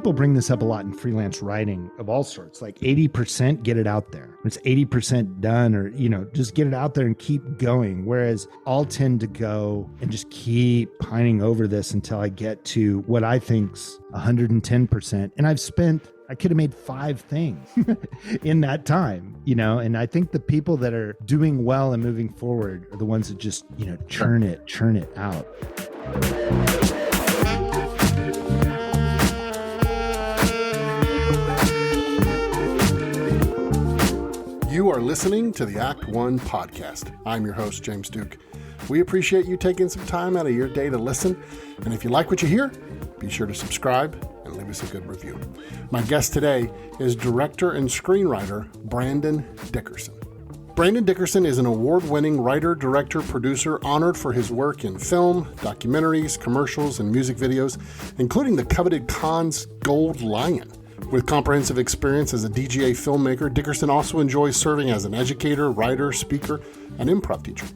people bring this up a lot in freelance writing of all sorts, like 80% get it out there. It's 80% done, or, just get it out there and keep going. Whereas I'll tend to go and just keep pining over this until I get to what I think's 110%. And I could have made 5 things in that time, and I think the people that are doing well and moving forward are the ones that just, churn it out. You are listening to the Act One podcast. I'm your host, James Duke. We appreciate you taking some time out of your day to listen. And if you like what you hear, be sure to subscribe and leave us a good review. My guest today is director and screenwriter Brandon Dickerson. Brandon Dickerson is an award-winning writer, director, producer, honored for his work in film, documentaries, commercials, and music videos, including the coveted Cannes Gold Lion. With comprehensive experience as a DGA filmmaker, Dickerson also enjoys serving as an educator, writer, speaker, and improv teacher.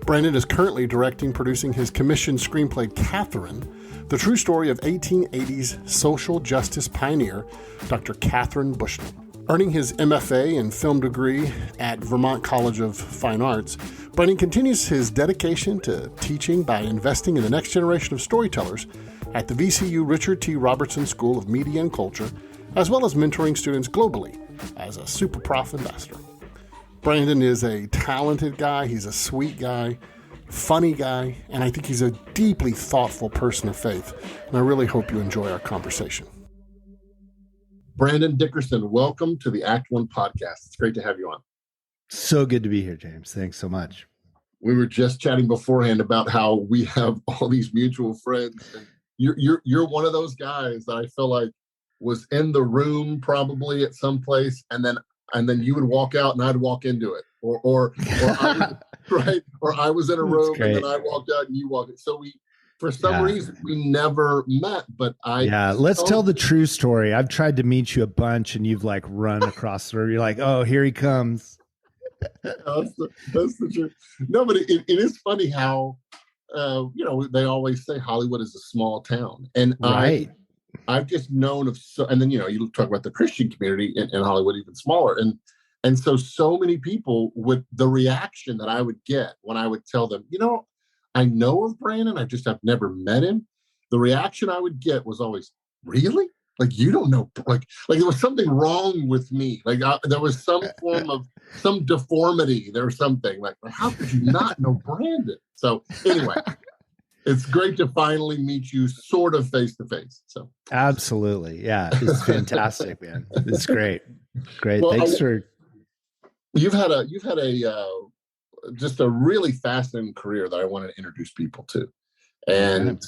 Brandon is currently producing his commissioned screenplay, Katharine, the true story of 1880s social justice pioneer, Dr. Katharine Bushnell. Earning his MFA and film degree at Vermont College of Fine Arts, Brandon continues his dedication to teaching by investing in the next generation of storytellers at the VCU Richard T. Robertson School of Media and Culture, as well as mentoring students globally as a Superprof Ambassador. Brandon is a talented guy, he's a sweet guy, funny guy, and I think he's a deeply thoughtful person of faith. And I really hope you enjoy our conversation. Brandon Dickerson, welcome to the Act One podcast. It's great to have you on. So good to be here, James. Thanks so much. We were just chatting beforehand about how we have all these mutual friends. And you're one of those guys that I feel like was in the room probably at some place, and then you would walk out and I'd walk into it, or I was, right, or I was in a room and then I walked out and you walked in. So for some reason we never met, but let's tell the true story. I've tried to meet you a bunch and you've like run across the room. You're like, oh, here he comes. That's the truth. No, but it is funny how they always say Hollywood is a small town, and right. I've just known of and then you talk about the Christian community in Hollywood, even smaller, and so many people, with the reaction that I would get when I would tell them, I know of Brandon, I've never met him. The reaction I would get was always, really? Like, you don't know, like there was something wrong with me. Like there was some form of some deformity. There was something like, how could you not know Brandon? So anyway. It's great to finally meet you sort of face to face. So absolutely. Yeah. It's fantastic, man. It's great. Great. Well, thanks for. You've had a just a really fascinating career that I want to introduce people to. And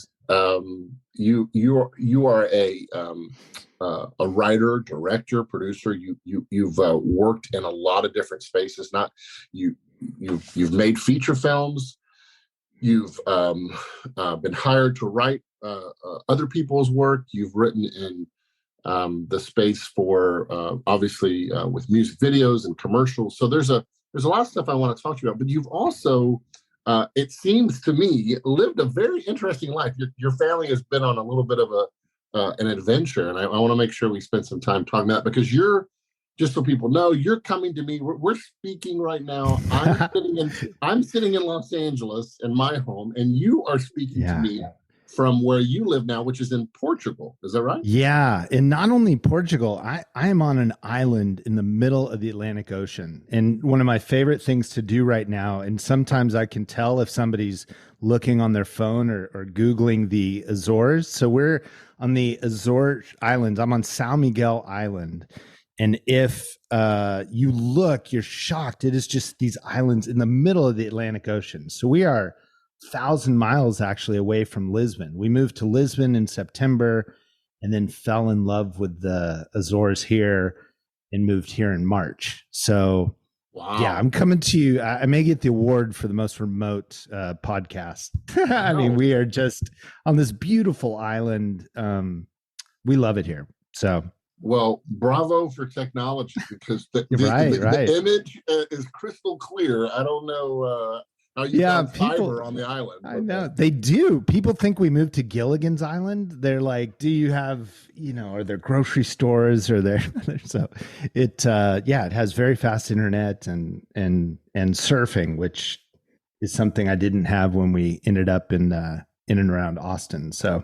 you are a writer, director, producer. You've worked in a lot of different spaces. You've made feature films. You've been hired to write other people's work. You've written in the space for obviously with music videos and commercials. So there's a lot of stuff I want to talk to you about. But you've also, it seems to me, lived a very interesting life. Your family has been on a little bit of an adventure, and I want to make sure we spend some time talking about it, because just so people know, you're coming to me. We're speaking right now. I'm sitting in Los Angeles in my home, and you are speaking to me from where you live now, which is in Portugal. Is that right? Yeah, and not only Portugal. I am on an island in the middle of the Atlantic Ocean, and one of my favorite things to do right now. And sometimes I can tell if somebody's looking on their phone or Googling the Azores. So we're on the Azores Islands. I'm on São Miguel Island. And if you look, you're shocked. It is just these islands in the middle of the Atlantic Ocean. So we are 1,000 miles actually away from Lisbon. We moved to Lisbon in September and then fell in love with the Azores here and moved here in March. So yeah, I'm coming to you. I may get the award for the most remote podcast. I mean, we are just on this beautiful island. We love it here. So. Well, bravo for technology, because the right. image is crystal clear. I don't know you found fiber on the island. I know they do. People think we moved to Gilligan's Island. They're like, do you have, are there grocery stores or there? So it has very fast internet and surfing, which is something I didn't have when we ended up in and around Austin. So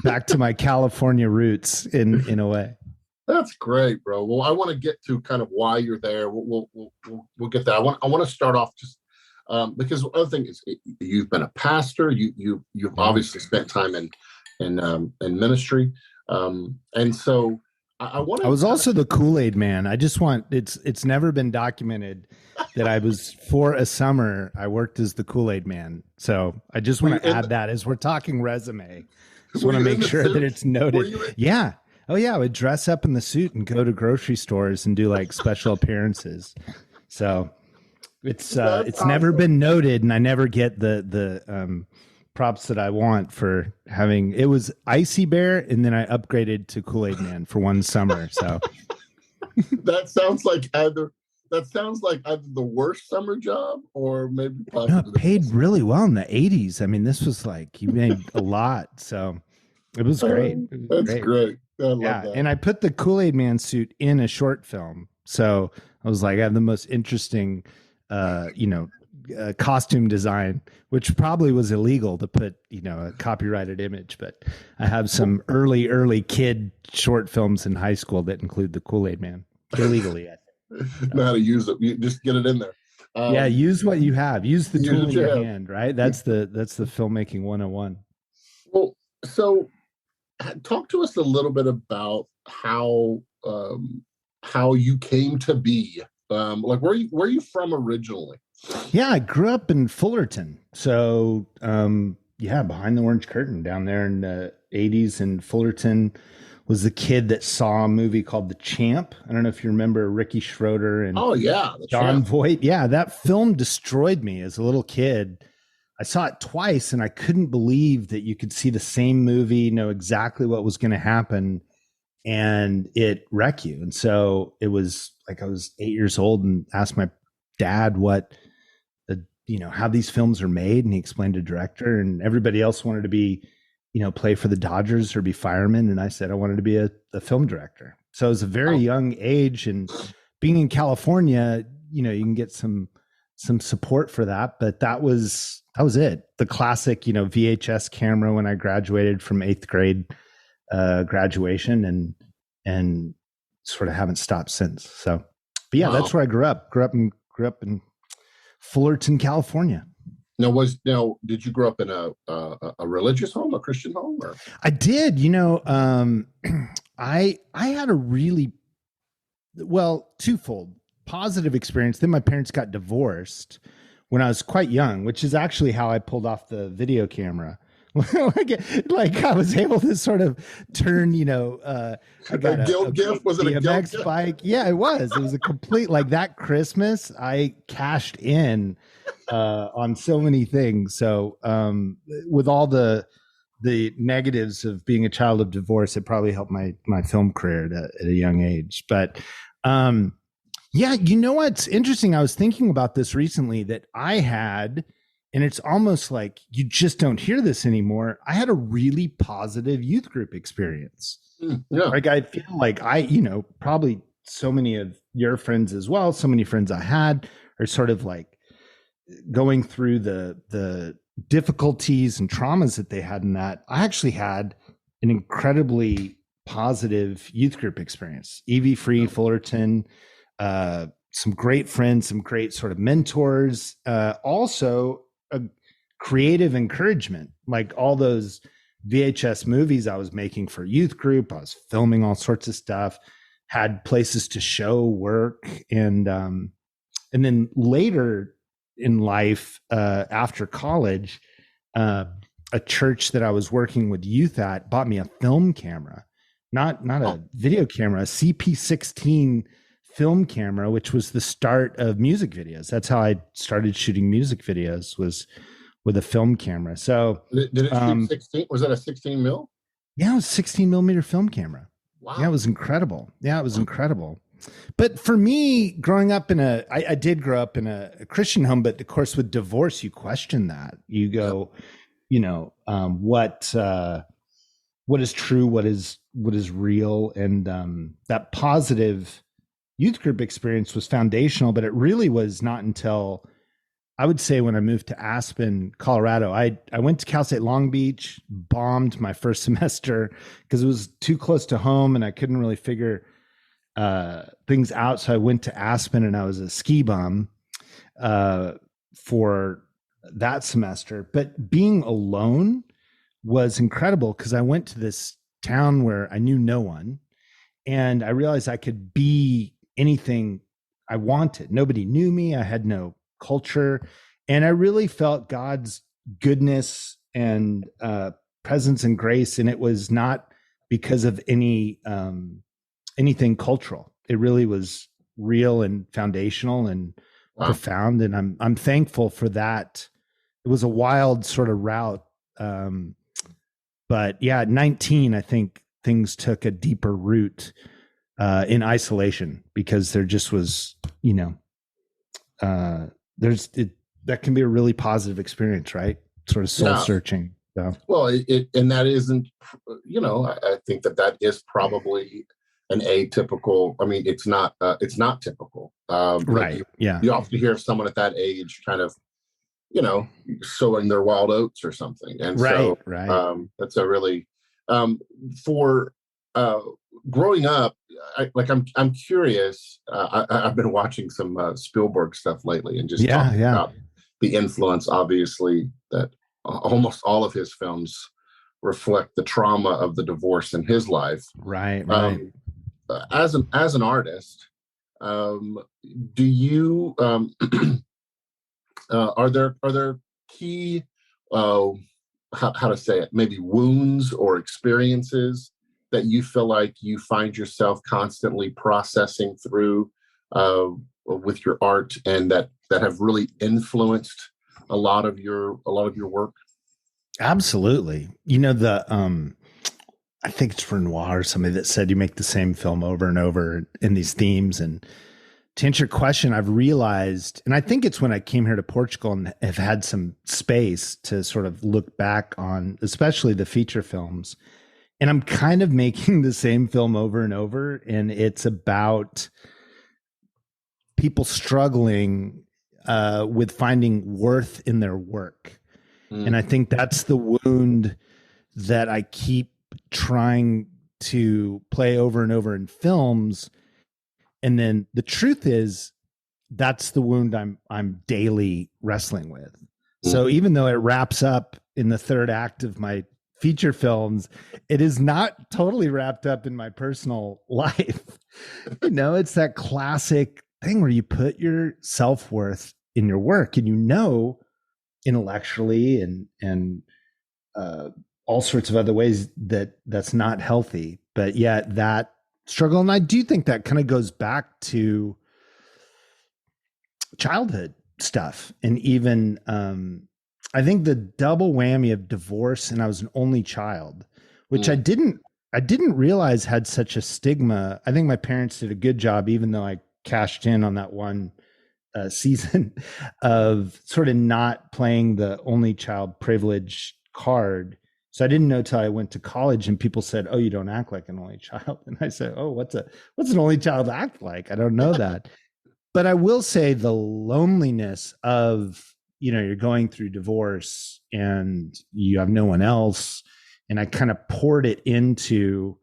back to my California roots in a way. That's great, bro. Well, I want to get to kind of why you're there. We'll get that. I want to start off just because the other thing is you've been a pastor. You've obviously spent time in ministry, and so I want. I was also the Kool-Aid man. I just want it's never been documented that I was for a summer. I worked as the Kool-Aid man. So I just want to add that as we're talking resume. Just want to make sure that it's noted. Yeah. Oh yeah, I would dress up in the suit and go to grocery stores and do like special appearances. So it's never been noted, and I never get the props that I want for having. It was Icy Bear, and then I upgraded to Kool-Aid Man for one summer. So that sounds like either the worst summer job or maybe possibly. No, it paid really well in the 80s. I mean, this was like you made a lot, so it was great. That's great. I love that. And I put the Kool-Aid Man suit in a short film. So I was like, I have the most interesting, costume design, which probably was illegal to put, a copyrighted image. But I have some early kid short films in high school that include the Kool-Aid Man illegally. I think. Know how to use it. You just get it in there. Use what you have. Use the tool in your hand, right? That's the filmmaking 101. Well, so talk to us a little bit about how you came to be. Like where are you from originally? Yeah, I grew up in Fullerton. So behind the orange curtain down there in the 80s, and Fullerton was the kid that saw a movie called The Champ. I don't know if you remember Ricky Schroeder and John Voight. Yeah, that film destroyed me as a little kid. I saw it twice and I couldn't believe that you could see the same movie, know exactly what was going to happen, and it wreck you. And so it was like I was 8 years old and asked my dad how these films are made, and he explained to director, and everybody else wanted to be, play for the Dodgers or be firemen, and I said I wanted to be a film director. So it was a very young age, and being in California, you can get some support for that, but that was it. The classic, VHS camera when I graduated from 8th grade graduation, and sort of haven't stopped since. So, but yeah, that's where I grew up. Grew up in Fullerton, California. Now, did you grow up in a religious home, a Christian home? Or? I did. I had a really twofold positive experience. Then my parents got divorced when I was quite young, which is actually how I pulled off the video camera. like I was able to sort of turn, I got a gift. Was it a BMX bike? Yeah, it was. It was a complete, like that Christmas, I cashed in on so many things. So with all the negatives of being a child of divorce, it probably helped my film career at a young age. But what's interesting? I was thinking about this recently that I had, and it's almost like you just don't hear this anymore. I had a really positive youth group experience. Yeah. Like I feel like probably so many of your friends as well, so many friends I had are sort of like going through the difficulties and traumas that they had in that. I actually had an incredibly positive youth group experience. Evie Free, Fullerton, some great friends, some great sort of mentors, also a creative encouragement, like all those VHS movies I was making for youth group. I was filming all sorts of stuff, had places to show work. And then later in life, after college, a church that I was working with youth at bought me a film camera, not a video camera, a CP16 film camera, which was the start of music videos. That's how I started shooting music videos, was with a film camera. So did it shoot 16? Was that a 16 mil? Yeah, it was 16 millimeter film camera. Wow. Yeah, it was incredible. But for me, growing up I did grow up in a Christian home, but of course with divorce, you question that. You go, what is true, what is real, and that positive youth group experience was foundational. But it really was not until, I would say, when I moved to Aspen, Colorado. I went to Cal State Long Beach, bombed my first semester because it was too close to home and I couldn't really figure things out. So I went to Aspen and I was a ski bum for that semester. But being alone was incredible because I went to this town where I knew no one, and I realized I could be anything I wanted. Nobody knew me. I had no culture, and I really felt God's goodness and presence and grace. And it was not because of anything cultural. It really was real and foundational and profound. And I'm thankful for that. It was a wild sort of route. But yeah, at 19, I think things took a deeper root in isolation, because there just was, that can be a really positive experience, right? Sort of soul searching. So. Well, and that isn't, I think that is probably an atypical. I mean, it's not typical. Right. You often hear someone at that age kind of, sowing their wild oats or something. And that's a really, for growing up, I'm curious. I've been watching some Spielberg stuff lately, and just talking about the influence, obviously, that almost all of his films reflect the trauma of the divorce in his life. Right. As an artist, do you are there key how to say it, maybe wounds or experiences that you feel like you find yourself constantly processing through with your art, and that have really influenced a lot of your work? Absolutely. I think it's Renoir or somebody that said you make the same film over and over in these themes. And to answer your question, I've realized, and I think it's when I came here to Portugal and have had some space to sort of look back on, especially the feature films, and I'm kind of making the same film over and over. And it's about people struggling with finding worth in their work. And I think that's the wound that I keep trying to play over and over in films. And then the truth is, that's the wound I'm daily wrestling with. So even though it wraps up in the third act of my feature films, it is not totally wrapped up in my personal life. It's that classic thing where you put your self-worth in your work, and intellectually and all sorts of other ways that's not healthy, but yet that struggle. And I do think that kind of goes back to childhood stuff. And even, I think the double whammy of divorce, and I was an only child, which I didn't realize had such a stigma. I think my parents did a good job, even though I cashed in on that one season of sort of not playing the only child privilege card. So I didn't know till I went to college, and people said, "Oh, you don't act like an only child." And I said, "Oh, what's an only child act like? I don't know that." But I will say the loneliness of, you're going through divorce and you have no one else. And I kind of poured it into,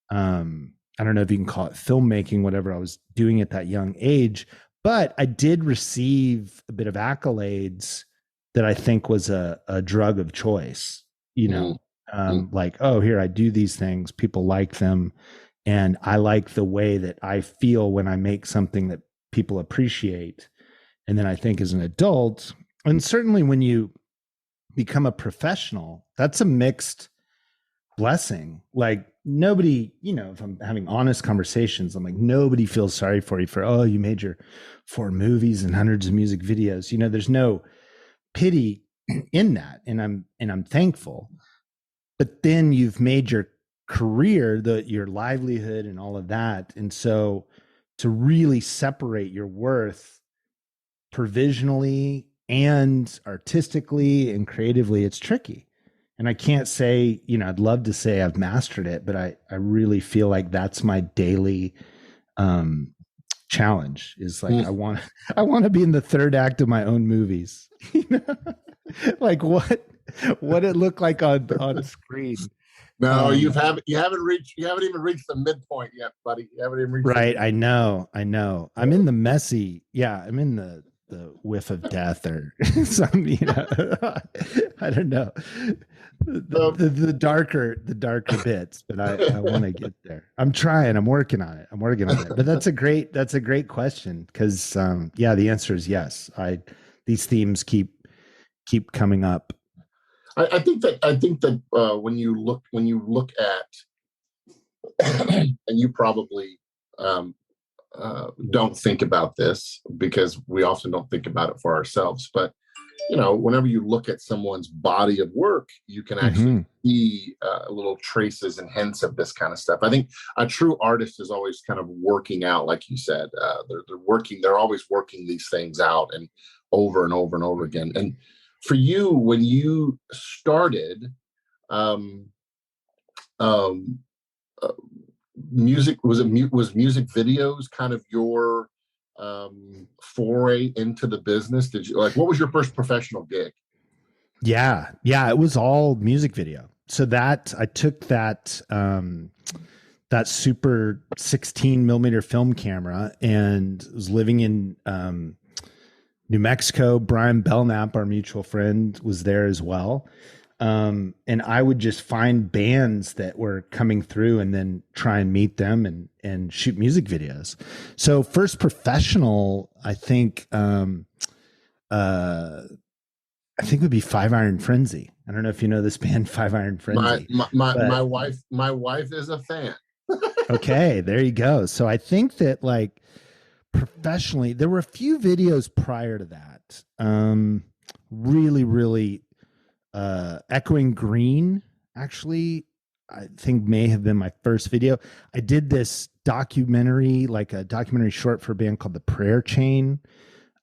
I don't know if you can call it filmmaking, whatever I was doing at that young age. But I did receive a bit of accolades that I think was a drug of choice, like, oh, here, I do these things. People like them. And I like the way that I feel when I make something that people appreciate. And then I think as an adult, and certainly when you become a professional, that's a mixed blessing. Like, nobody, if I'm having honest conversations, I'm like, nobody feels sorry for you for, oh, you made your 4 movies and hundreds of music videos. There's no pity in that. And I'm thankful. But then you've made your career, your livelihood and all of that. And so to really separate your worth provisionally and artistically and creatively, it's tricky. And I can't say, I'd love to say I've mastered it, but I really feel like that's my daily challenge, is like, I want to be in the third act of my own movies. Like what it looked like on screen. No, you haven't even reached the midpoint yet, buddy. You haven't even reached right. I know. I'm in the messy. Yeah, I'm in the whiff of death or something, I don't know. The darker bits, but I want to get there. I'm trying. I'm working on it. But that's a great question, because the answer is yes. These themes keep coming up. I think that when you look at, and you probably don't think about this, because we often don't think about it for ourselves, but whenever you look at someone's body of work, you can actually see little traces and hints of this kind of stuff. I think a true artist is always kind of working out, like you said, they're always working these things out, and over and over and over again. And for you, when you started, music, was music videos kind of your foray into the business? Did you what was your first professional gig? Yeah, it was all music video. So that I took that super 16 millimeter film camera and was living in New Mexico. Brian Belknap, our mutual friend, was there as well. And I would just find bands that were coming through and then try and meet them and shoot music videos. So first professional, I think would be Five Iron Frenzy. I don't know if you know this band, Five Iron Frenzy. My wife is a fan. Okay, there you go. So I think that professionally, there were a few videos prior to that. Really Echoing Green, actually, I think may have been my first video. I did this documentary, a documentary short for a band called The Prayer Chain.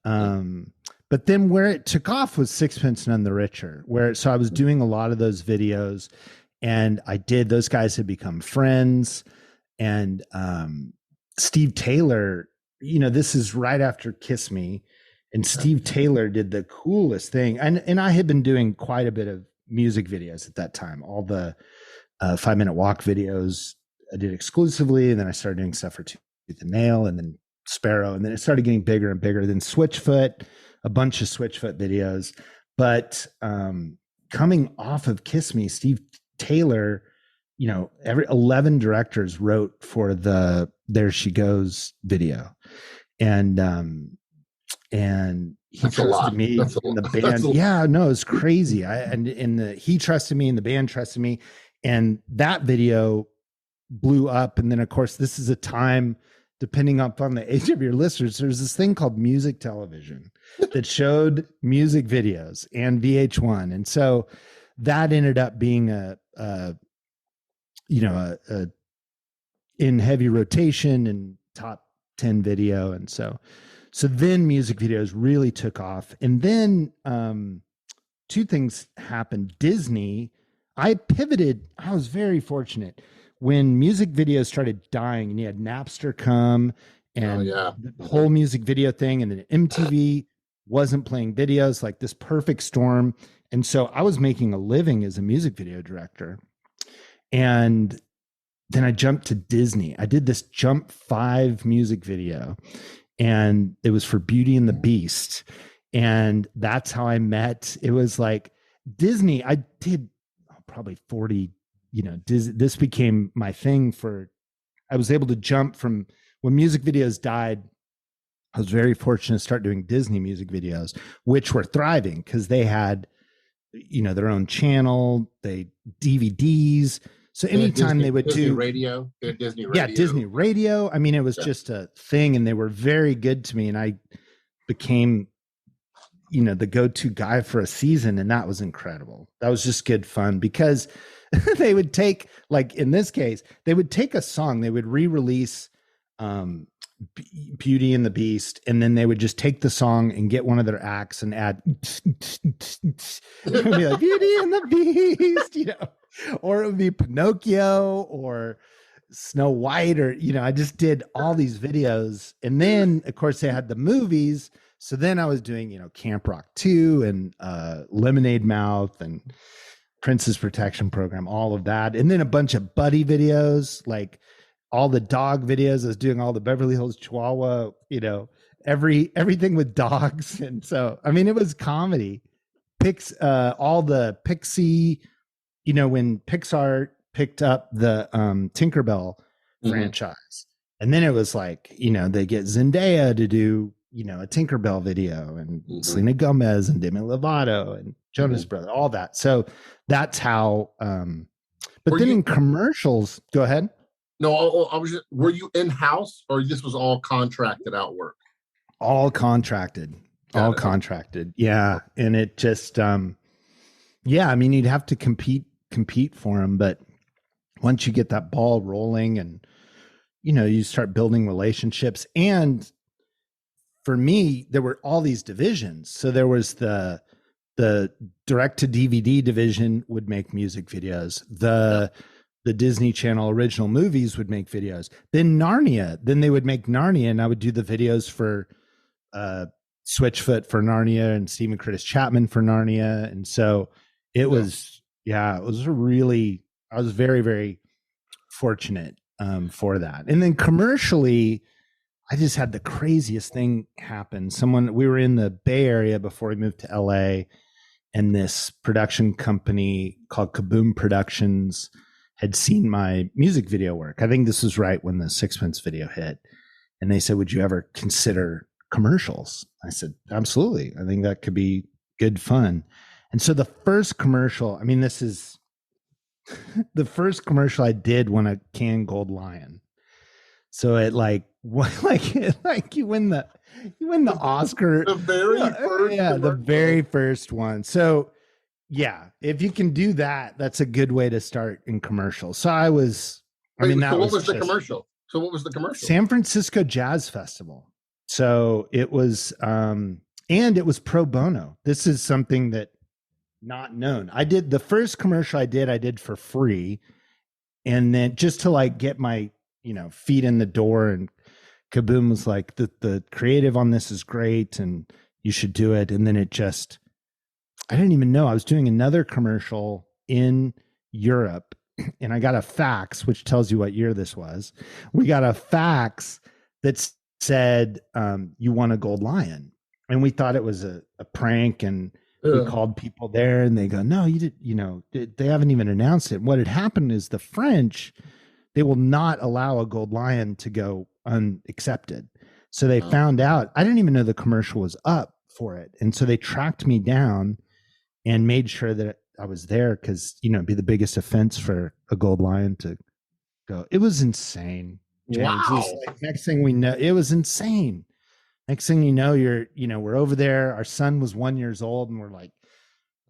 But then where it took off was Sixpence None the Richer, so I was doing a lot of those videos, and those guys had become friends. And Steve Taylor, this is right after Kiss Me, and Steve Taylor did the coolest thing. And I had been doing quite a bit of music videos at that time. All the 5 Minute Walk videos I did exclusively. And then I started doing stuff for Tooth and Nail, and then Sparrow. And then it started getting bigger and bigger. Then Switchfoot, a bunch of Switchfoot videos. But coming off of Kiss Me, Steve Taylor, every 11 directors wrote for the There She Goes video. And he trusted me in the band. Yeah, no, it's crazy. He trusted me and the band trusted me. And that video blew up. And then of course, this is a time, depending upon the age of your listeners, there's this thing called music television that showed music videos and VH1. And so that ended up being a in heavy rotation and top 10 video. And so then music videos really took off. And then two things happened. Disney, I pivoted. I was very fortunate when music videos started dying, and you had Napster come and the whole music video thing. And then MTV wasn't playing videos, like this perfect storm. And so I was making a living as a music video director. And then I jumped to Disney. I did this Jump 5 music video, and it was for Beauty and the Beast. And that's how I met. It was like Disney. I did probably 40, this became my thing I was able to jump from when music videos died. I was very fortunate to start doing Disney music videos, which were thriving because they had, their own channel, DVDs. So anytime they would do radio, Disney Radio. Yeah, Disney Radio. I mean, it was just a thing, and they were very good to me. And I became, the go-to guy for a season. And that was incredible. That was just good fun because they would take, like in this case, they would take a song, they would re-release Beauty and the Beast, and then they would just take the song and get one of their acts and add it would be like Beauty and the Beast, you know, or it would be Pinocchio or Snow White, or, you know, I just did all these videos. And then of course they had the movies. So then I was doing, you know, Camp Rock 2 and Lemonade Mouth and Princess Protection Program, all of that. And then a bunch of buddy videos, like all the dog videos. I was doing all the Beverly Hills Chihuahua, you know, everything with dogs. And so, I mean, it was comedy. All the Pixie, you know, when Pixar picked up the Tinkerbell franchise. And then it was like, you know, they get Zendaya to do, you know, a Tinkerbell video, and Selena Gomez and Demi Lovato and Jonas Brothers, all that. So that's how, but then in commercials, go ahead. No, I was just, were you in-house, or this was all contracted out work? All contracted. All contracted. Yeah. And it just, yeah, I mean, you'd have to compete for them, but once you get that ball rolling and, you know, you start building relationships. And for me, there were all these divisions. So there was the direct to DVD division would make music videos. The Disney Channel original movies would make videos. Then Narnia, then they would make Narnia, and I would do the videos for Switchfoot for Narnia and Stephen Curtis Chapman for Narnia. And so it was, I was very, very fortunate for that. And then commercially, I just had the craziest thing happen. We were in the Bay Area before we moved to LA, and this production company called Kaboom Productions had seen my music video work. I think this was right when the Sixpence video hit. And they said, would you ever consider commercials? I said, absolutely. I think that could be good fun. And so the first commercial, I mean, this is the first commercial I did won a Cannes Gold Lion. So it like you win the Oscar. The very first. Yeah, the very first one. So yeah, if you can do that, that's a good way to start in commercials. So what was the commercial? San Francisco Jazz Festival. So it was, and it was pro bono. This is something that not known. I did the first commercial I did for free. And then just to like get my, you know, feet in the door, and Kaboom was like, the creative on this is great and you should do it. And then I didn't even know I was doing another commercial in Europe, and I got a fax, which tells you what year this was. We got a fax that said, you won a Gold Lion. And we thought it was a prank, and we called people there, and they go, no, you did, you know, they haven't even announced it. What had happened is the French, they will not allow a Gold Lion to go unaccepted. So they found out, I didn't even know the commercial was up for it. And so they tracked me down and made sure that I was there, because, you know, it'd be the biggest offense for a Gold Lion to go. It was insane, James. Wow. Like, next thing we know, it was insane. Next thing you know, we're over there. Our son was 1 year old, and we're like,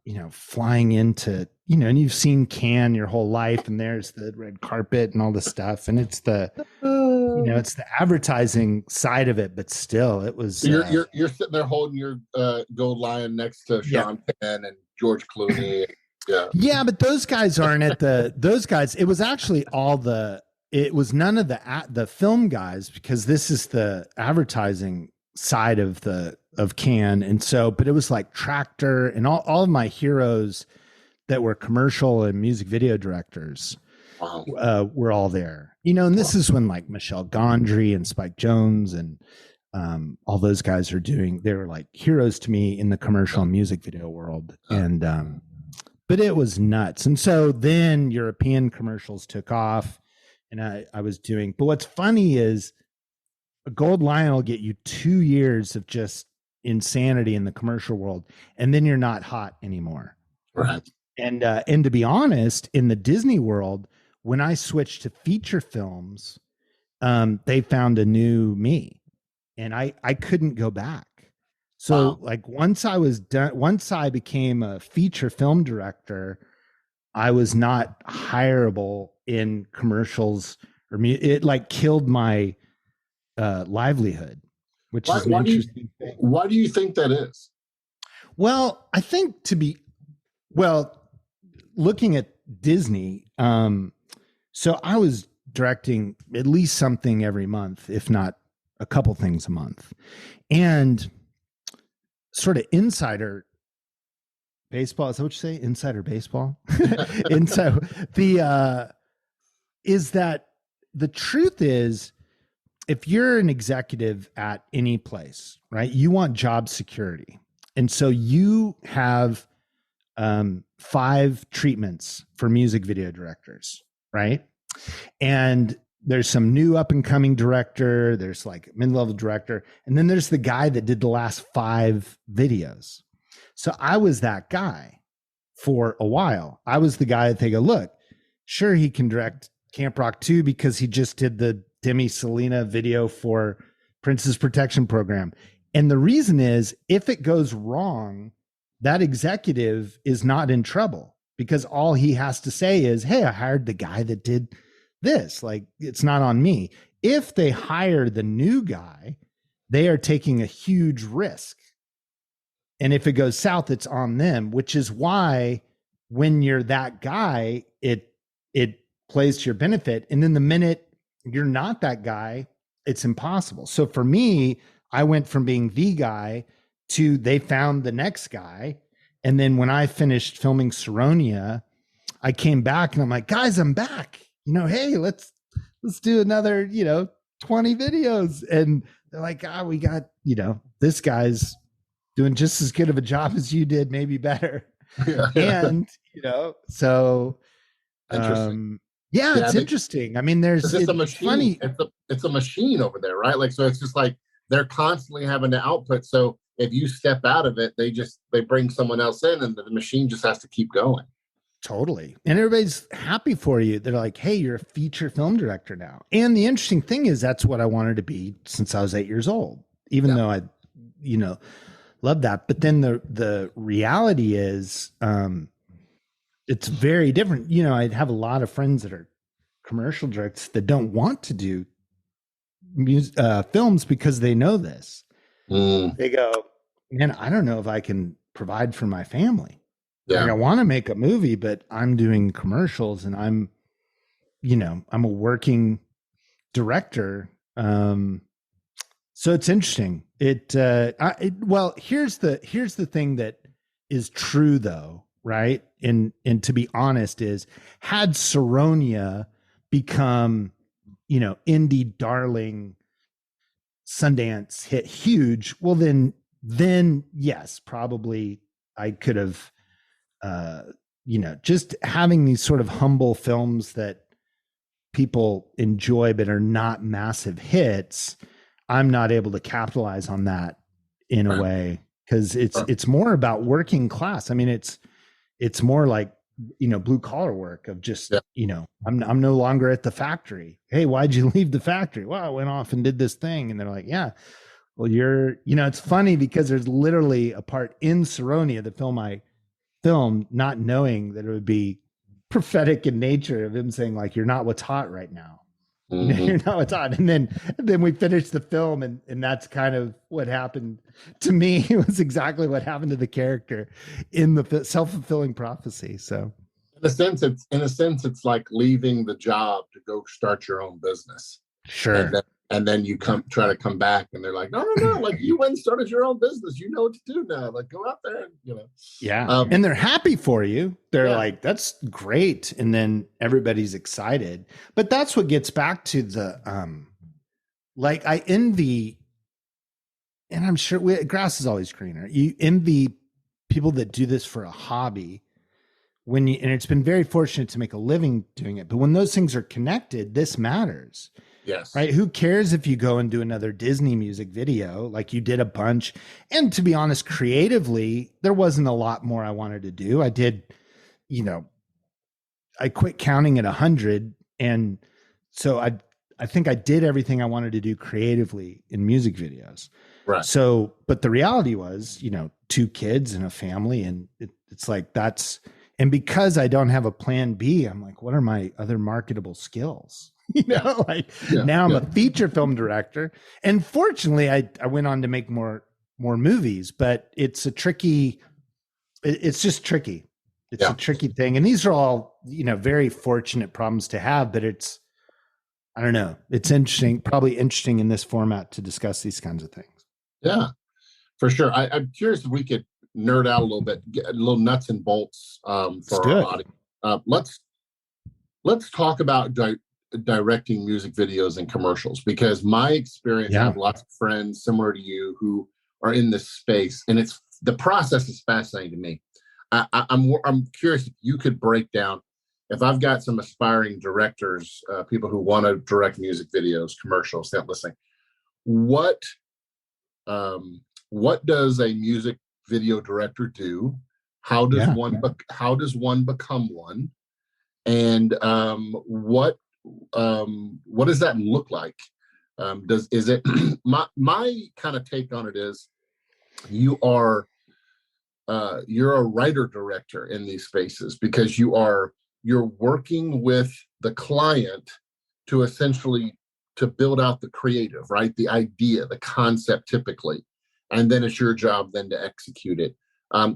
you know, flying into, you know, and you've seen Cannes your whole life, and there's the red carpet and all the stuff. And it's the, you know, it's the advertising side of it, but still it was. So you're sitting there holding your Gold Lion next to Sean Penn and George Clooney. Yeah, but those guys aren't those guys. It was actually it was none of the film guys, because this is the advertising side of Cannes. And so, but it was like Tractor and all of my heroes that were commercial and music video directors. Wow. Were all there, you know, and this is when like Michelle Gondry and Spike Jonze and all those guys they were like heroes to me in the commercial and music video world. And but it was nuts. And so then European commercials took off, and I was doing, but what's funny is a Gold Lion will get you 2 years of just insanity in the commercial world, and then you're not hot anymore. Right. And to be honest, in the Disney world, when I switched to feature films, they found a new me, and I couldn't go back. So like once I became a feature film director, I was not hireable in commercials, or it like killed my livelihood, which is an interesting thing. Why do you think that is? Well, I think looking at Disney, so I was directing at least something every month, if not a couple things a month. And sort of insider baseball, is that what you say? Insider baseball? And so is that the truth is, if you're an executive at any place, right, you want job security. And so you have 5 treatments for music video directors, right? And there's some new up and coming director, there's like mid-level director, and then there's the guy that did the last 5 videos. So I was that guy for a while. I was the guy that they go, look, sure, he can direct Camp Rock 2 because he just did the Demi Selena video for Princess Protection Program. And the reason is, if it goes wrong, that executive is not in trouble because all he has to say is, hey, I hired the guy that did this. Like, it's not on me. If they hire the new guy, they are taking a huge risk. And if it goes south, it's on them, which is why when you're that guy, it plays to your benefit. And then the minute you're not that guy, it's impossible. So for me, I went from being the guy to they found the next guy. And then when I finished filming SIRONIA, I came back and I'm like, guys, I'm back. Hey, let's do another, 20 videos. And they're like, we got, this guy's doing just as good of a job as you did, maybe better. And, so interesting. It's interesting. I mean, it's a machine. Funny. It's a machine over there, right? Like, so it's just like they're constantly having to output. So if you step out of it, they bring someone else in and the machine just has to keep going. Totally. And everybody's happy for you. They're like, hey, you're a feature film director now. And the interesting thing is that's what I wanted to be since I was 8 years old, even though I, love that. But then the reality is, it's very different. I'd have a lot of friends that are commercial directors that don't want to do films because they know this. They go, man, I don't know if I can provide for my family. Yeah. Like, I want to make a movie, but I'm doing commercials and I'm a working director. So it's interesting. Here's the thing that is true though, right? And to be honest is, had SIRONIA become, indie darling, Sundance hit huge, well then yes, probably I could have, just having these sort of humble films that people enjoy but are not massive hits, I'm not able to capitalize on that in a way because it's more about working class. I mean, it's more like, blue collar work of just, I'm no longer at the factory. Hey, why'd you leave the factory? Well, I went off and did this thing. And they're like, yeah, well, it's funny because there's literally a part in SIRONIA, the film I filmed, not knowing that it would be prophetic in nature of him saying like, you're not what's hot right now. Mm-hmm. You're not what's hot. And then we finished the film and that's kind of what happened to me. It was exactly what happened to the character in the self-fulfilling prophecy. So in a sense, it's like leaving the job to go start your own business. Sure. And then you try to come back and they're like, no, like you went and started your own business. You know what to do now. Like go out there and, Yeah. And they're happy for you. They're like, that's great. And then everybody's excited. But that's what gets back to the, like I envy, and I'm sure grass is always greener. You envy people that do this for a hobby and it's been very fortunate to make a living doing it. But when those things are connected, this matters. Yes. Right. Who cares if you go and do another Disney music video like you did a bunch? And to be honest, creatively, there wasn't a lot more I wanted to do. I did, I quit counting at 100. And so I think I did everything I wanted to do creatively in music videos. Right. So, but the reality was, 2 kids and a family. And it's like, and because I don't have a plan B, I'm like, what are my other marketable skills? Now I'm a feature film director. And fortunately, I went on to make more movies, but it's just tricky. It's a tricky thing. And these are all, very fortunate problems to have, but I don't know. It's interesting, probably interesting in this format to discuss these kinds of things. Yeah, for sure. I'm curious if we could nerd out a little bit, get a little nuts and bolts for our audience. Let's talk about directing music videos and commercials, because my experience, I have lots of friends similar to you who are in this space, and the process is fascinating to me. I'm curious if you could break down, if I've got some aspiring directors, people who want to direct music videos, commercials, that listening, what does a music video director do? How does one become one? And what does that look like? Is it my kind of take on it is you're a writer director in these spaces, because you're working with the client to essentially to build out the creative, right? The idea, the concept typically, and then it's your job then to execute it.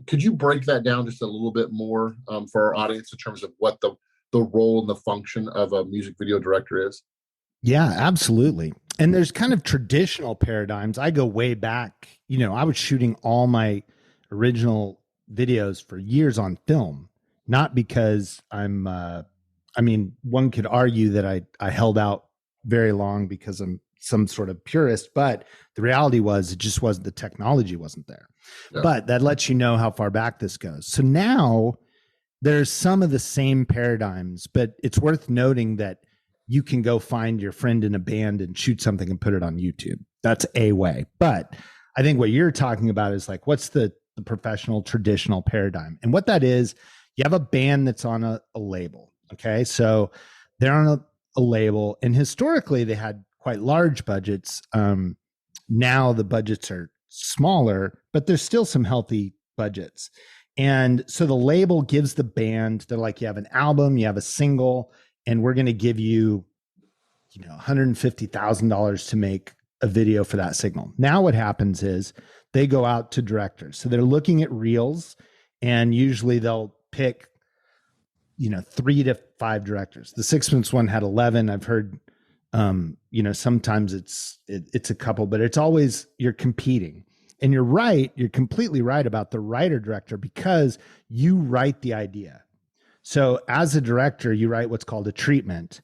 Could you break that down just a little bit more for our audience in terms of what the role and the function of a music video director is? Yeah, absolutely. And there's kind of traditional paradigms. I go way back. I was shooting all my original videos for years on film, not because one could argue that I held out very long because I'm some sort of purist, but the reality was the technology wasn't there. Yeah. But that lets you know how far back this goes. So now there's some of the same paradigms, but it's worth noting that you can go find your friend in a band and shoot something and put it on YouTube. That's a way. But I think what you're talking about is like, what's the professional traditional paradigm? And what that is, you have a band that's on a label. Okay. So they're on a label, and historically they had quite large budgets. Now the budgets are smaller, but there's still some healthy budgets. And so the label gives the band, they're like, you have an album, you have a single, and we're going to give you, $150,000 to make a video for that signal. Now what happens is they go out to directors. So they're looking at reels, and usually they'll pick, 3 to 5 directors. The Sixpence one had 11. I've heard, sometimes it's a couple, but it's always, you're competing. And you're right. You're completely right about the writer director, because you write the idea. So as a director, you write what's called a treatment.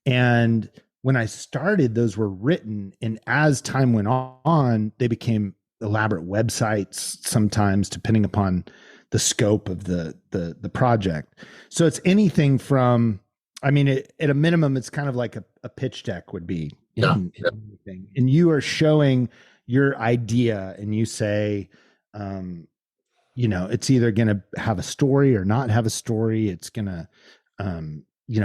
And when I started, those were written. And as time went on, they became elaborate websites, sometimes depending upon the scope of the project. So it's anything from, at a minimum, it's kind of like a pitch deck would be in anything. And you are showing your idea, and you say, it's either going to have a story or not have a story. It's going to,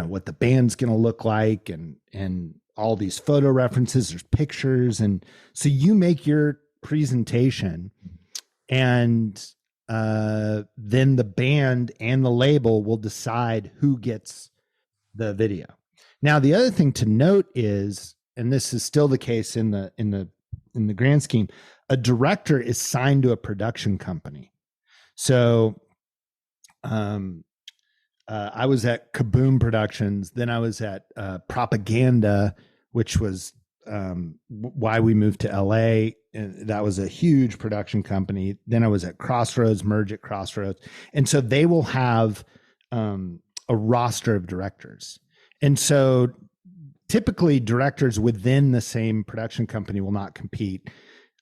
what the band's going to look like, and all these photo references, there's pictures. And so you make your presentation, and then the band and the label will decide who gets the video. Now, the other thing to note is, and this is still the case in the grand scheme, a director is signed to a production company. So I was at Kaboom Productions, then I was at Propaganda, which was why we moved to LA. And that was a huge production company. Then I was at Crossroads, Merge at Crossroads. And so they will have a roster of directors. And so typically directors within the same production company will not compete,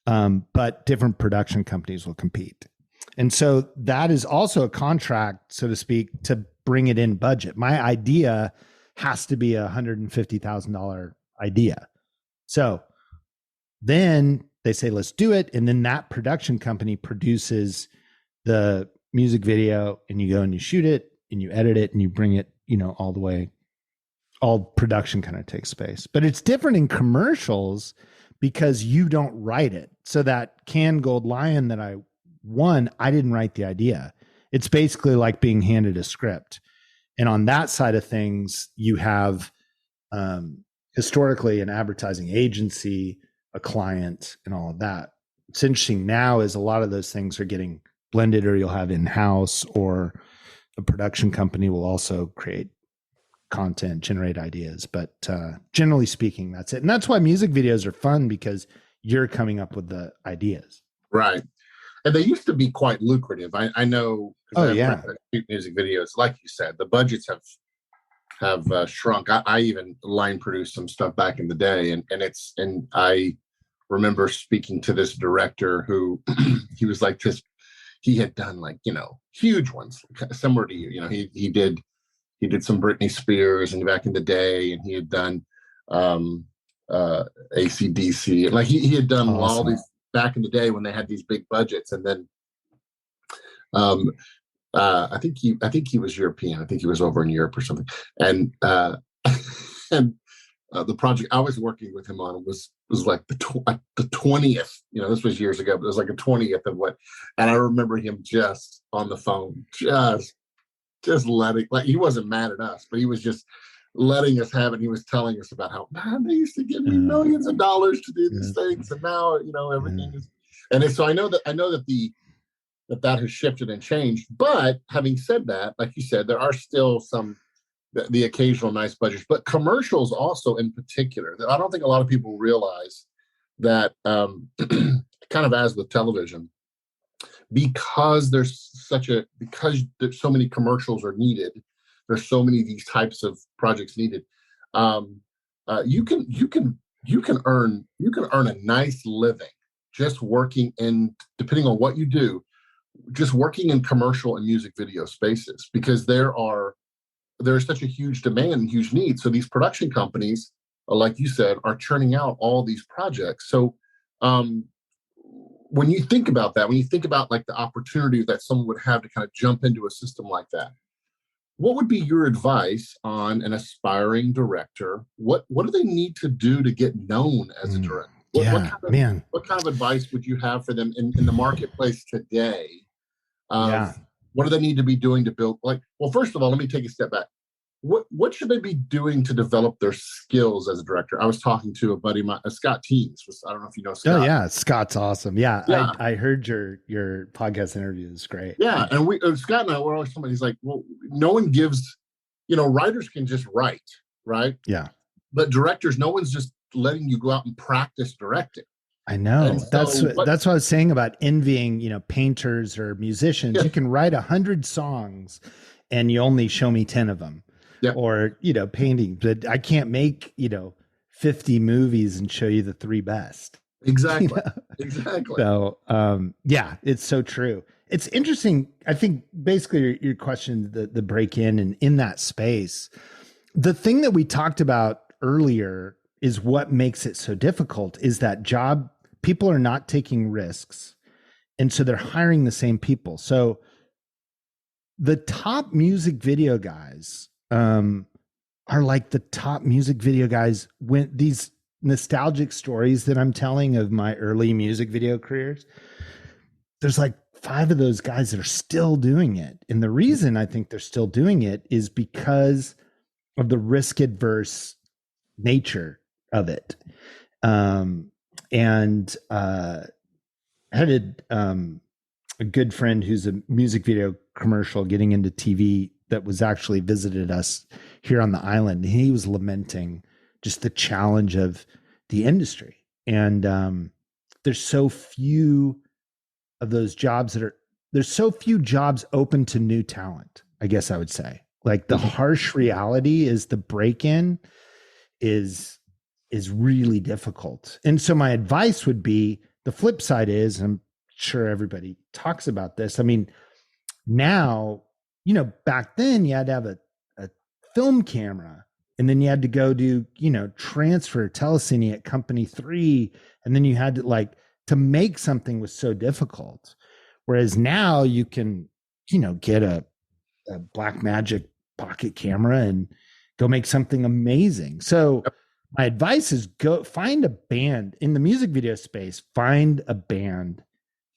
but different production companies will compete. And so that is also a contract, so to speak, to bring it in budget. My idea has to be $150,000 idea. So then they say, let's do it. And then that production company produces the music video, and you go and you shoot it and you edit it and you bring it, all the way. All production kind of takes space. But it's different in commercials because you don't write it. So that Cannes Gold Lion that I won, I didn't write the idea. It's basically like being handed a script. And on that side of things, you have historically an advertising agency, a client, and all of that. What's interesting now is a lot of those things are getting blended, or you'll have in-house, or a production company will also create content, generate ideas. But generally speaking, that's it. And that's why music videos are fun, because you're coming up with the ideas. Right. And they used to be quite lucrative. I know. Oh, yeah. Music videos, like you said, the budgets have shrunk. I even line produced some stuff back in the day, and I remember speaking to this director who he was like this. He had done like, huge ones, similar to you. He did some Britney Spears and back in the day, and he had done AC/DC, and like he had done all these back in the day when they had these big budgets. And then I think he was European. I think he was over in Europe or something. And the project I was working with him on was like the 20th. This was years ago, but it was like a 20th of what. And I remember him just on the phone, just letting, like, he wasn't mad at us, but he was just letting us have it. He was telling us about how, man, they used to give me millions of dollars to do these things, and now everything is. And so I know that that has shifted and changed. But having said that, like you said, there are still some the occasional nice budgets, but commercials also in particular. I don't think a lot of people realize that, kind of as with television, because there's so many commercials are needed, there's so many of these types of projects needed. You can earn a nice living just working in, depending on what you do, just working in commercial and music video spaces, because there's such a huge demand and huge need. So these production companies, like you said, are churning out all these projects. So when you think about that, when you think about like the opportunity that someone would have to kind of jump into a system like that, what would be your advice on an aspiring director? What do they need to do to get known as a director? What kind of advice would you have for them in the marketplace today? What do they need to be doing to build? Well, first of all, let me take a step back. What should they be doing to develop their skills as a director? I was talking to a buddy of mine, Scott Teens. I don't know if you know Scott. Oh yeah, Scott's awesome. Yeah. I heard your podcast interview. It's great. Yeah, and Scott and I were always talking. He's like, well, no one gives. Writers can just write, right? Yeah. But directors, no one's just letting you go out and practice directing. I know. That's what I was saying about envying, painters or musicians. Yeah. You can write 100 songs and you only show me 10 of them. Yeah. Or, painting, but I can't make, 50 movies and show you the 3 best. Exactly. Exactly. So, it's so true. It's interesting. I think basically your question, the break in and in that space, the thing that we talked about earlier is what makes it so difficult is that people are not taking risks. And so they're hiring the same people. So the top music video guys are like the top music video guys when these nostalgic stories that I'm telling of my early music video careers, there's like 5 of those guys that are still doing it. And the reason I think they're still doing it is because of the risk adverse nature of it. I had a good friend who's a music video commercial getting into TV that was actually visited us here on the island. He was lamenting just the challenge of the industry. And there's so few of those jobs there's so few jobs open to new talent, I guess I would say. Like the harsh reality is the break-in is really difficult. And so my advice would be, the flip side is, I'm sure everybody talks about this. I mean, now, back then you had to have a film camera, and then you had to go do, transfer telecine at company 3. And then you had to make something was so difficult. Whereas now you can, get a Blackmagic pocket camera and go make something amazing. So my advice is go find a band in the music video space, find a band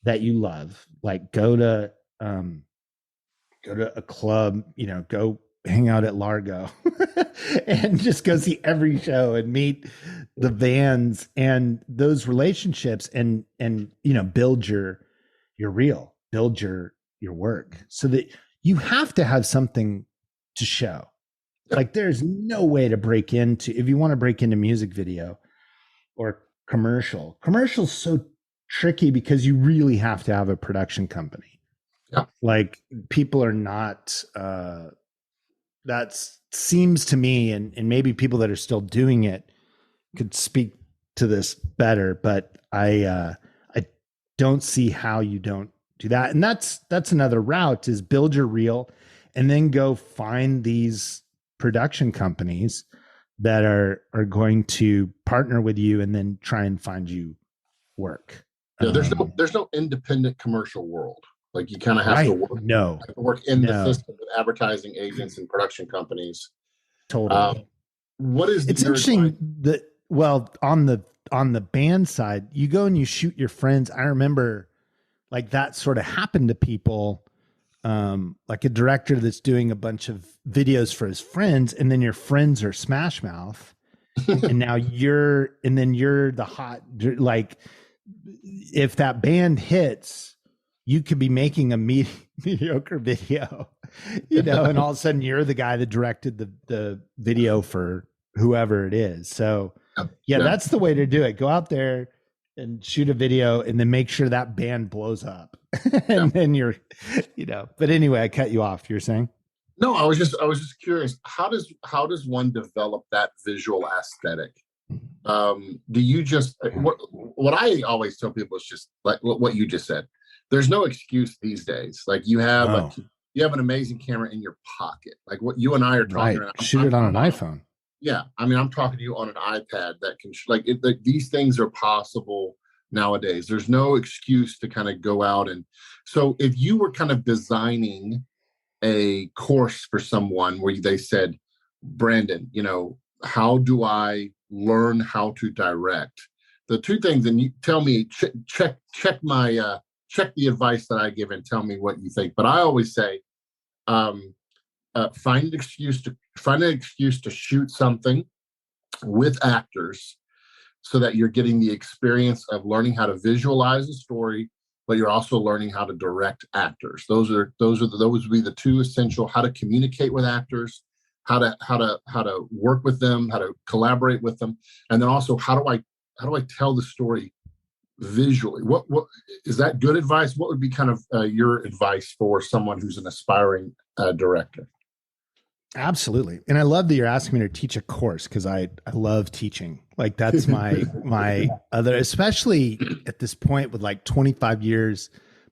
that you love, like go to a club, go hang out at Largo and just go see every show and meet the bands and those relationships and build your reel, build your work so that you have to have something to show. Like there's no way to break into, if you want to break into music video or commercial's so tricky because you really have to have a production company. Yeah. Like people are not, that seems to me, and maybe people that are still doing it could speak to this better, but I don't see how you don't do that. And that's another route, is build your reel and then go find these production companies that are going to partner with you and then try and find you work. Yeah, there's no independent commercial world. Like you kind of have to work in the system with advertising agents and production companies. Totally. What is it's interesting that, well, on the band side, you go and you shoot your friends. I remember like that sort of happened to people. Like a director that's doing a bunch of videos for his friends, and then your friends are Smash Mouth, and now you're the hot, like if that band hits, you could be making a mediocre video, and all of a sudden you're the guy that directed the video for whoever it is. So that's the way to do it. Go out there and shoot a video and then make sure that band blows up. And then you're, but anyway, I cut you off. You're saying? No, I was just curious. How does one develop that visual aesthetic? Do you just, what I always tell people is just like what you just said. There's no excuse these days. Like you have an amazing camera in your pocket. Like what you and I are talking about. Shoot it on an iPhone. Yeah. I mean, I'm talking to you on an iPad that can these things are possible nowadays. There's no excuse to kind of go out. And so if you were kind of designing a course for someone where they said, Brandon, how do I learn how to direct? The two things, and you tell me, check the advice that I give and tell me what you think. But I always say, find an excuse to shoot something with actors so that you're getting the experience of learning how to visualize a story, but you're also learning how to direct actors. Those would be the two essential: how to communicate with actors, how to work with them, how to collaborate with them, and then also how do I tell the story visually? What is that good advice? What would be kind of your advice for someone who's an aspiring director? Absolutely. And I love that you're asking me to teach a course, because I love teaching. Like that's my other, especially at this point with like 25 years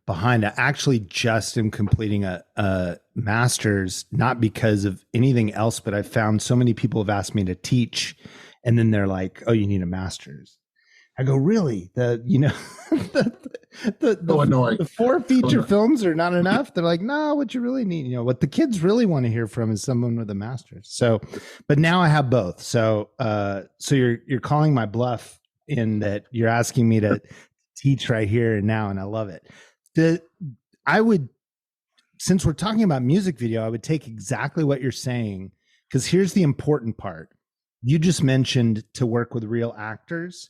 behind. I actually just am completing a master's, not because of anything else, but I've found so many people have asked me to teach, and then they're like, oh, you need a master's. I go, really? The 4 feature films are not enough? They're like, no, what you really need, what the kids really want to hear from is someone with a master's. So, but now I have both. So, so you're calling my bluff in that you're asking me to teach right here and now, and I love it. Since we're talking about music video, I would take exactly what you're saying, because here's the important part. You just mentioned to work with real actors.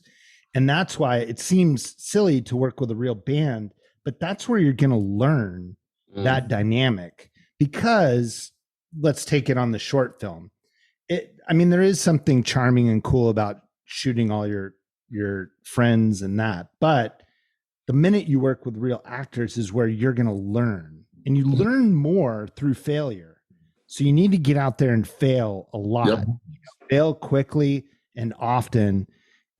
And that's why it seems silly to work with a real band, but that's where you're going to learn that dynamic, because let's take it on the short film. There is something charming and cool about shooting all your friends and that, but the minute you work with real actors is where you're going to learn, and you learn more through failure. So you need to get out there and fail a lot, fail quickly and often,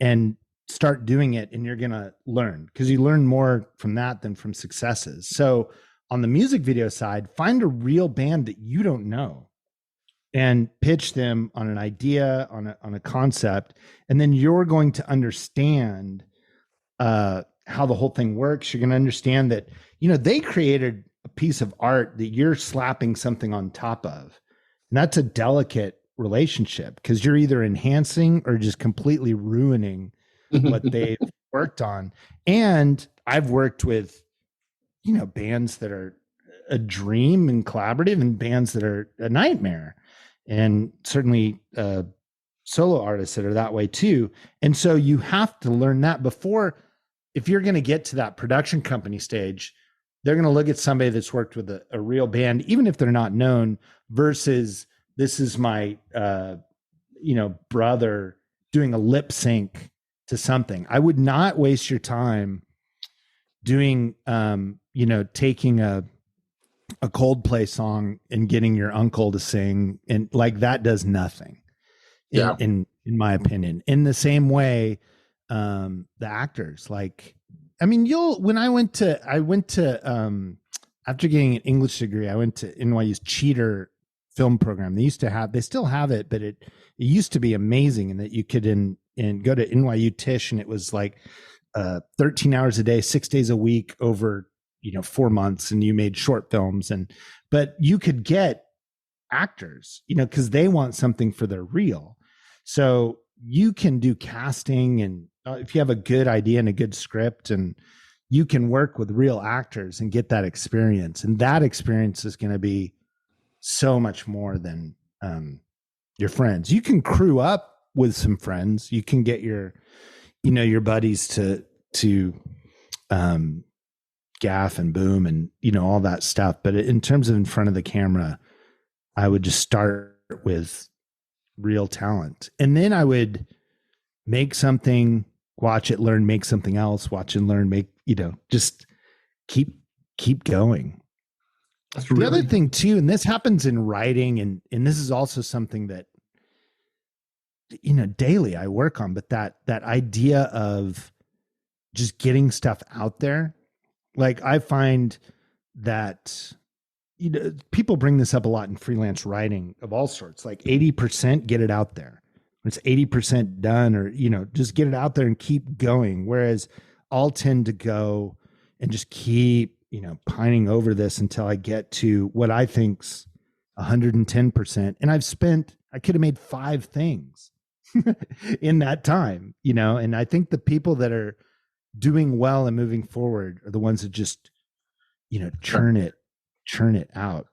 and start doing it, and you're going to learn, because you learn more from that than from successes. So on the music video side, find a real band that you don't know and pitch them on an idea, on a concept. And then you're going to understand how the whole thing works. You're going to understand that, they created a piece of art that you're slapping something on top of. And that's a delicate relationship, because you're either enhancing or just completely ruining what they've worked on. And I've worked with, bands that are a dream and collaborative, and bands that are a nightmare, and certainly solo artists that are that way too. And so you have to learn that before, if you're going to get to that production company stage, they're going to look at somebody that's worked with a real band, even if they're not known, versus this is my, brother doing a lip sync to something. I would not waste your time doing, taking a Coldplay song and getting your uncle to sing, and like that does nothing. In my opinion. In the same way, the actors, like, I mean, I went to after getting an English degree, I went to NYU's Cheater film program. They still have it, but it used to be amazing, and that you could go to NYU Tisch, and it was like 13 hours a day, 6 days a week over 4 months, and you made short films, but you could get actors, because they want something for their reel. So you can do casting, and if you have a good idea and a good script, and you can work with real actors and get that experience. And that experience is going to be so much more than your friends. You can crew up with some friends. You can get your buddies to gaff and boom and, all that stuff. But in terms of in front of the camera, I would just start with real talent. And then I would make something, watch it, learn, make something else, watch and learn, make, just keep going. That's the other thing too, and this happens in writing, and this is also something that, daily I work on, but that idea of just getting stuff out there. Like, I find that, people bring this up a lot in freelance writing of all sorts, like 80% get it out there. It's 80% done, or, just get it out there and keep going. Whereas I'll tend to go and just keep, pining over this until I get to what I think's 110%. And I could have made 5 things in that time, and I think the people that are doing well and moving forward are the ones that just, churn it out.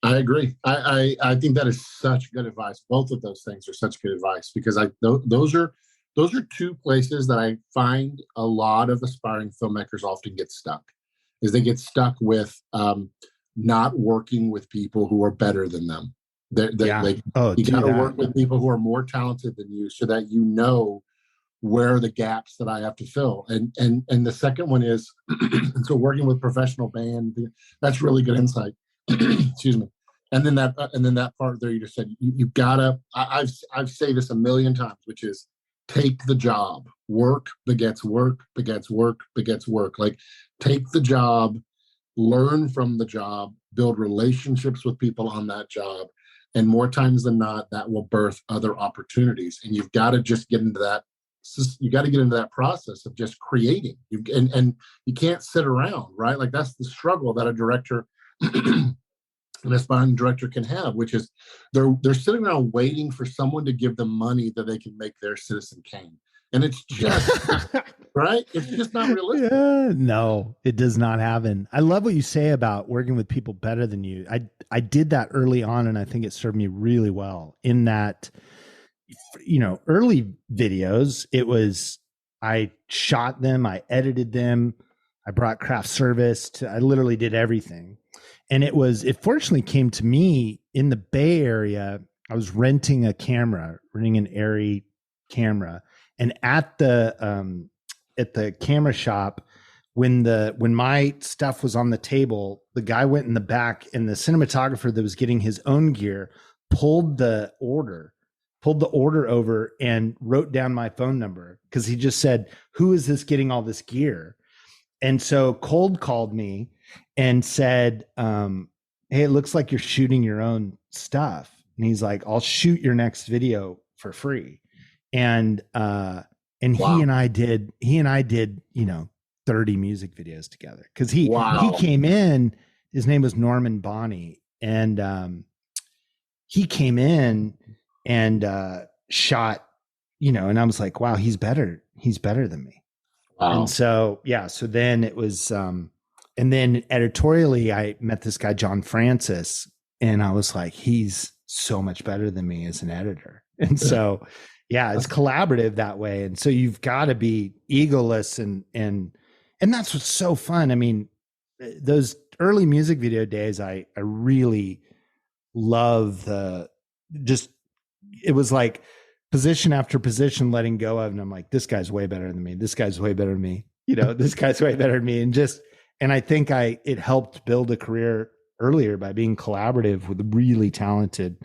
I agree. I think that is such good advice. Both of those things are such good advice, because those are 2 places that I find a lot of aspiring filmmakers often get stuck. Is they get stuck with not working with people who are better than them. You got to work with people who are more talented than you, so that where are the gaps that I have to fill. And the second one is so working with professional band. That's really good insight. Excuse me. And then that part there you just said, you gotta. I've said this a million times, which is take the job. Work begets work begets work begets work. Like, take the job, learn from the job, build relationships with people on that job, and more times than not, that will birth other opportunities. And you've got to just get into that. You got to get into that process of just creating. And you can't sit around, right? Like, that's the struggle that a director. An aspiring director can have, which is they're sitting around waiting for someone to give them money that they can make their Citizen Kane, and it's just right. It's just not realistic. Yeah, no, it does not happen. I love what you say about working with people better than you. I did that early on, and I think it served me really well. In that, early videos, it was I shot them, I edited them, I brought craft service I literally did everything. And it fortunately came to me in the Bay Area. I was renting an Arri camera, and at the camera shop, when my stuff was on the table, the guy went in the back, and the cinematographer that was getting his own gear pulled the order over and wrote down my phone number, because he just said, "Who is this getting all this gear?" And so cold called me and said, "Hey, it looks like you're shooting your own stuff." And he's like, "I'll shoot your next video for free." And wow. he and I did, 30 music videos together. Cause he came in, his name was Norman Bonney. And he came in and shot, and I was like, wow, he's better than me. Wow. And so, so then it was, And then editorially, I met this guy, John Francis, and I was like, he's so much better than me as an editor. And so, yeah, it's collaborative that way. And so you've got to be egoless and that's what's so fun. I mean, those early music video days, I really love it was like position after position letting go of, and I'm like, this guy's way better than me. This guy's way better than me. This guy's way better than me. And I think it helped build a career earlier by being collaborative with really talented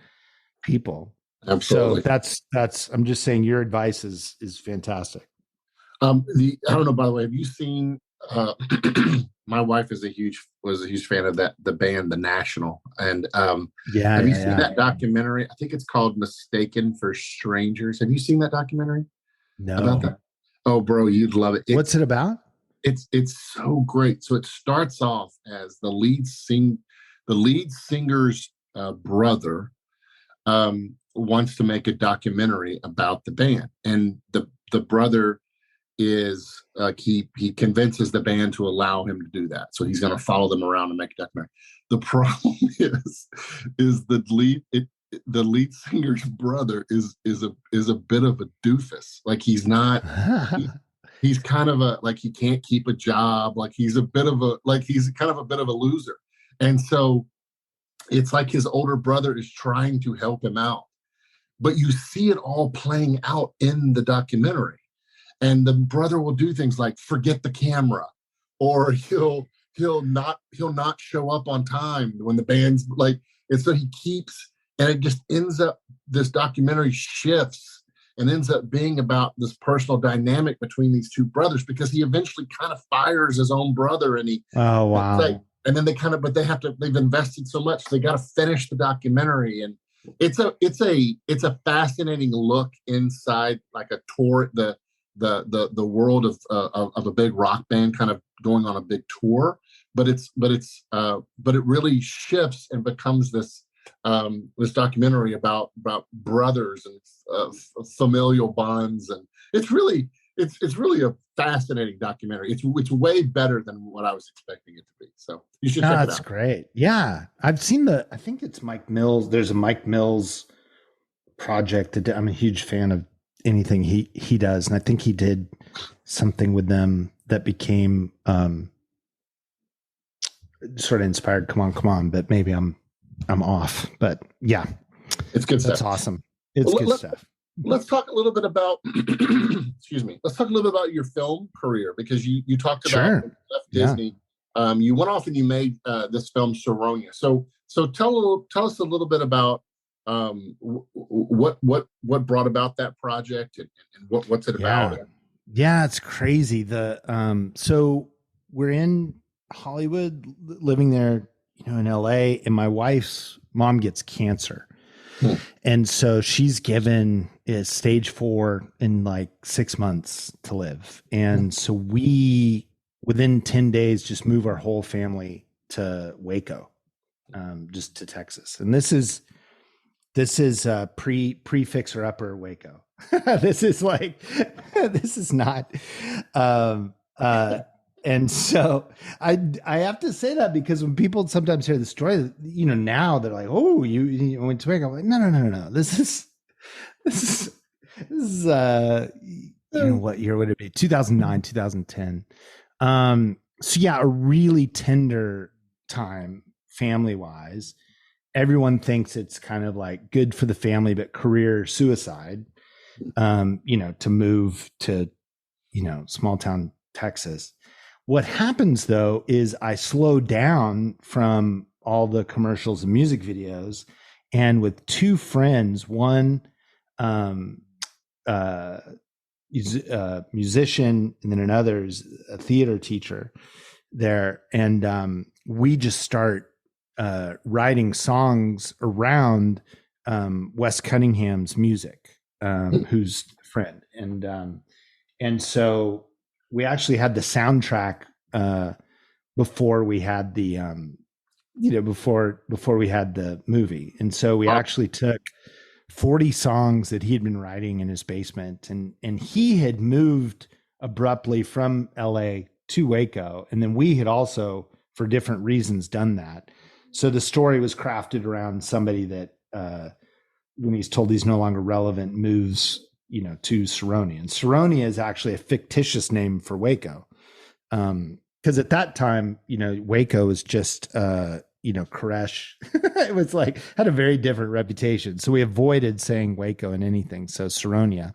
people. Absolutely. So that's, I'm just saying your advice is fantastic. I don't know, by the way, have you seen, my wife was a huge fan of the band, The National. And have you seen that documentary? I think it's called Mistaken for Strangers. Have you seen that documentary? No. About that? Oh, bro, you'd love it. What's it about? It's so great. So it starts off as the lead singer's brother wants to make a documentary about the band, and the brother is he convinces the band to allow him to do that. So he's going to follow them around and make a documentary. The problem is the lead singer's brother is a bit of a doofus. Like he's not. He's kind of he can't keep a job. Like he's kind of a bit of a loser. And so it's like his older brother is trying to help him out, but you see it all playing out in the documentary. And the brother will do things like forget the camera, or he'll not show up on time when the band's like, and so he keeps, and it just ends up, this documentary shifts and ends up being about this personal dynamic between these two brothers, because he eventually kind of fires his own brother, and oh wow. And then they've invested so much, so they got to finish the documentary. And it's a fascinating look inside like a tour, the world of a big rock band kind of going on a big tour, but it really shifts and becomes this documentary about brothers and familial bonds, and it's really a fascinating documentary. It's way better than what I was expecting it to be. So you should check it out. That's great. Yeah, I've seen I think it's Mike Mills. There's a Mike Mills project that I'm a huge fan of anything he does, and I think he did something with them that became sort of inspired Come On, but maybe I'm off. But yeah, it's good stuff. That's awesome. It's good stuff. Let's talk a little bit about excuse me. Let's talk a little bit about your film career, because you talked about when you left Disney. You went off and you made this film SIRONIA. So tell us a little bit about what brought about that project and what's it about? Yeah, it's crazy. So we're in Hollywood, living there, in LA, and my wife's mom gets cancer. And so she's given stage 4 in like 6 months to live. And so we, within 10 days, just move our whole family to Waco, just to Texas. And this is pre-fixer upper Waco. This is not, and so I have to say that, because when people sometimes hear the story, now they're like, oh, you went to Waco. I'm like, no. This is what year would it be? 2009, 2010. So yeah, a really tender time family wise. Everyone thinks it's kind of like good for the family, but career suicide, to move to, small town Texas. What happens though is I slow down from all the commercials and music videos, and with 2 friends, one musician, and then another's a theater teacher there, and we just start writing songs around Wes Cunningham's music, who's a friend, and so we actually had the soundtrack before we had the before we had the movie, and so we actually took 40 songs that he had been writing in his basement, and he had moved abruptly from LA to Waco, and then we had also for different reasons done that. So the story was crafted around somebody that, when he's told he's no longer relevant, moves, to SIRONIA. And SIRONIA is actually a fictitious name for Waco. Because at that time, Waco was just, Koresh. It was like, had a very different reputation. So we avoided saying Waco in anything. So SIRONIA.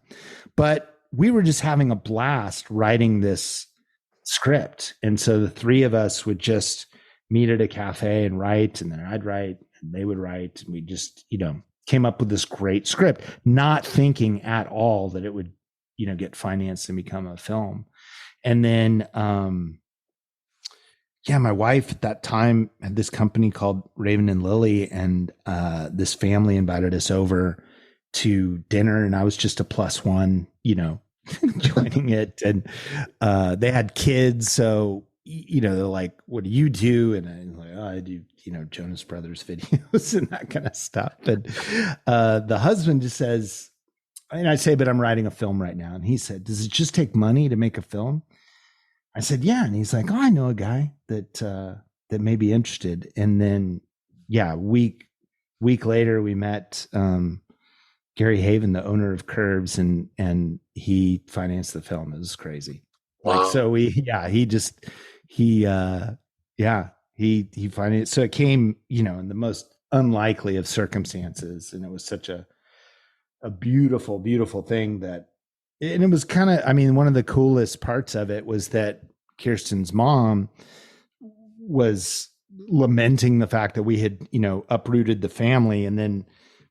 But we were just having a blast writing this script. And so the three of us would just meet at a cafe and write, and then I'd write and they would write. And we just, came up with this great script, not thinking at all that it would, get financed and become a film. And then, my wife at that time had this company called Raven and Lily, and this family invited us over to dinner, and I was just a plus one, joining it. And they had kids, so they're like, "What do you do?" And I'm like, "Oh, I do, Jonas Brothers videos and that kind of stuff." And the husband just says, and I say, "But I'm writing a film right now." And he said, "Does it just take money to make a film?" I said, "Yeah." And he's like, "Oh, I know a guy that may be interested." And then, week later, we met Gary Haven, the owner of Curves, and he financed the film. It was crazy. Wow. Like, so he financed. So it came, in the most unlikely of circumstances, and it was such a beautiful, beautiful thing that. And it was kind of, one of the coolest parts of it was that Kirsten's mom was lamenting the fact that we had, uprooted the family. And then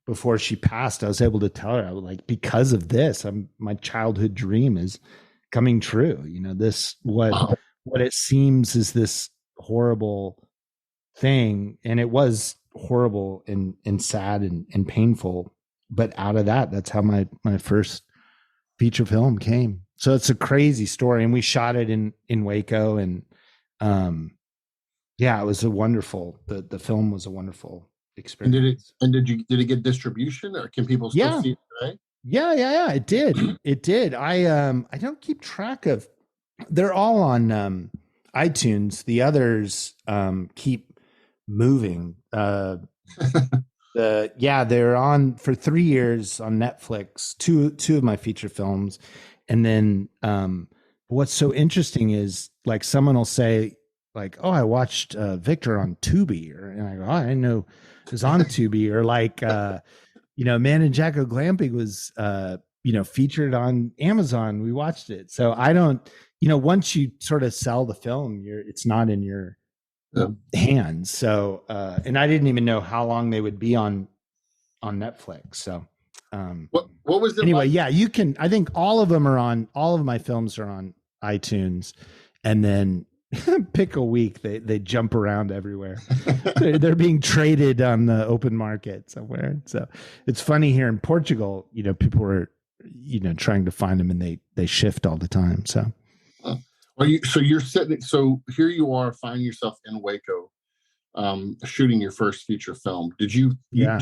before she passed, I was able to tell her, like, because of this, my childhood dream is coming true. What it seems is this horrible thing. And it was horrible and sad and painful. But out of that's how my first feature film came. So it's a crazy story, and we shot it in Waco, and it was a wonderful. The film was a wonderful experience. And did it get distribution, or can people still see it today? Yeah. It did. It did. I don't keep track of. They're all on iTunes. The others keep moving. They're on for 3 years on Netflix, two of my feature films. And then what's so interesting is, like, someone will say, like, "Oh, I watched Victor on Tubi," and I go, "Oh, I didn't know it was on Tubi." Or like, AMANDA JACK GO GLAMPING was, featured on Amazon. We watched it. So I don't, once you sort of sell the film, it's not in your hands. So, and I didn't even know how long they would be on Netflix. So, what was the anyway? Yeah, you can. I think all of my films are on iTunes, and then pick a week. They jump around everywhere. They're being traded on the open market somewhere. So it's funny here in Portugal. People are trying to find them, and they shift all the time. So. You're sitting. So here you are, finding yourself in Waco, shooting your first feature film. Did you? By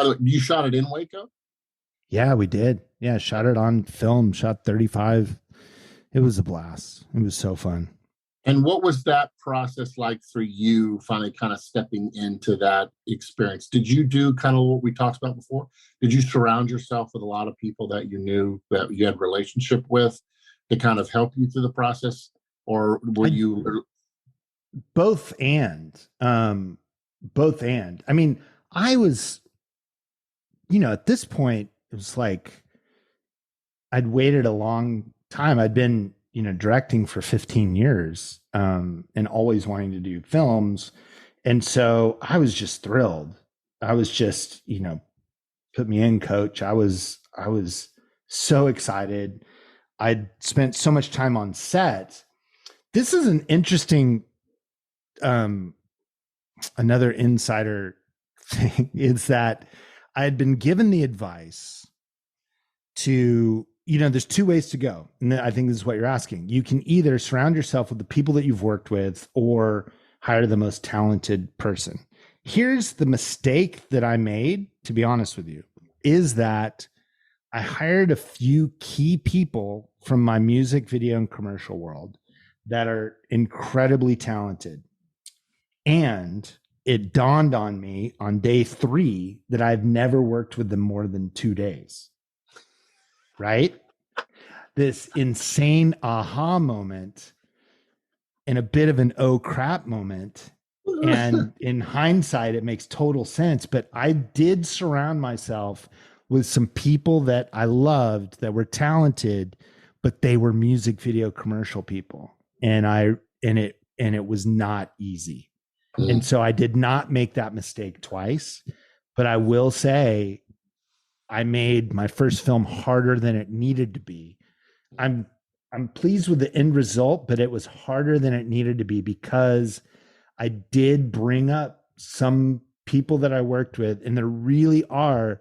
the way, you shot it in Waco? Yeah, we did. Yeah, shot it on film. Shot 35. It was a blast. It was so fun. And what was that process like for you? Finally, kind of stepping into that experience. Did you do kind of what we talked about before? Did you surround yourself with a lot of people that you knew, that you had a relationship with, to kind of help you through the process? Or were you both and I was, at this point, it was like I'd waited a long time. I'd been, directing for 15 years, and always wanting to do films. And so I was just thrilled. I was just, put me in, coach. I was so excited. I'd spent so much time on set. This is an interesting, another insider thing is that I had been given the advice to, there's two ways to go. And I think this is what you're asking. You can either surround yourself with the people that you've worked with, or hire the most talented person. Here's the mistake that I made, to be honest with you, is that I hired a few key people from my music video and commercial world that are incredibly talented. And it dawned on me on day 3 that I've never worked with them more than 2 days. Right? This insane aha moment and a bit of an oh crap moment. And in hindsight, it makes total sense. But I did surround myself with some people that I loved, that were talented, but they were music video commercial people. And it was not easy. And so I did not make that mistake twice. But I will say I made my first film harder than it needed to be. I'm pleased with the end result, but it was harder than it needed to be because I did bring up some people that I worked with, and there really are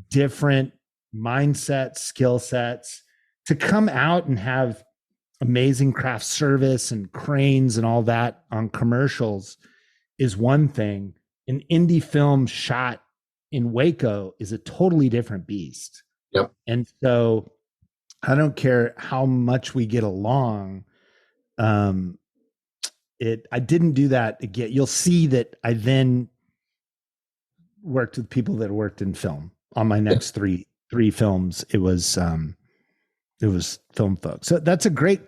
different mindsets, skill sets to come out and have amazing craft service and cranes and all that on commercials is one thing. An indie film shot in Waco is a totally different beast. Yep. And so I don't care how much we get along. I didn't do that again. You'll see that I then worked with people that worked in film on my next three films. It was film folks. So that's a great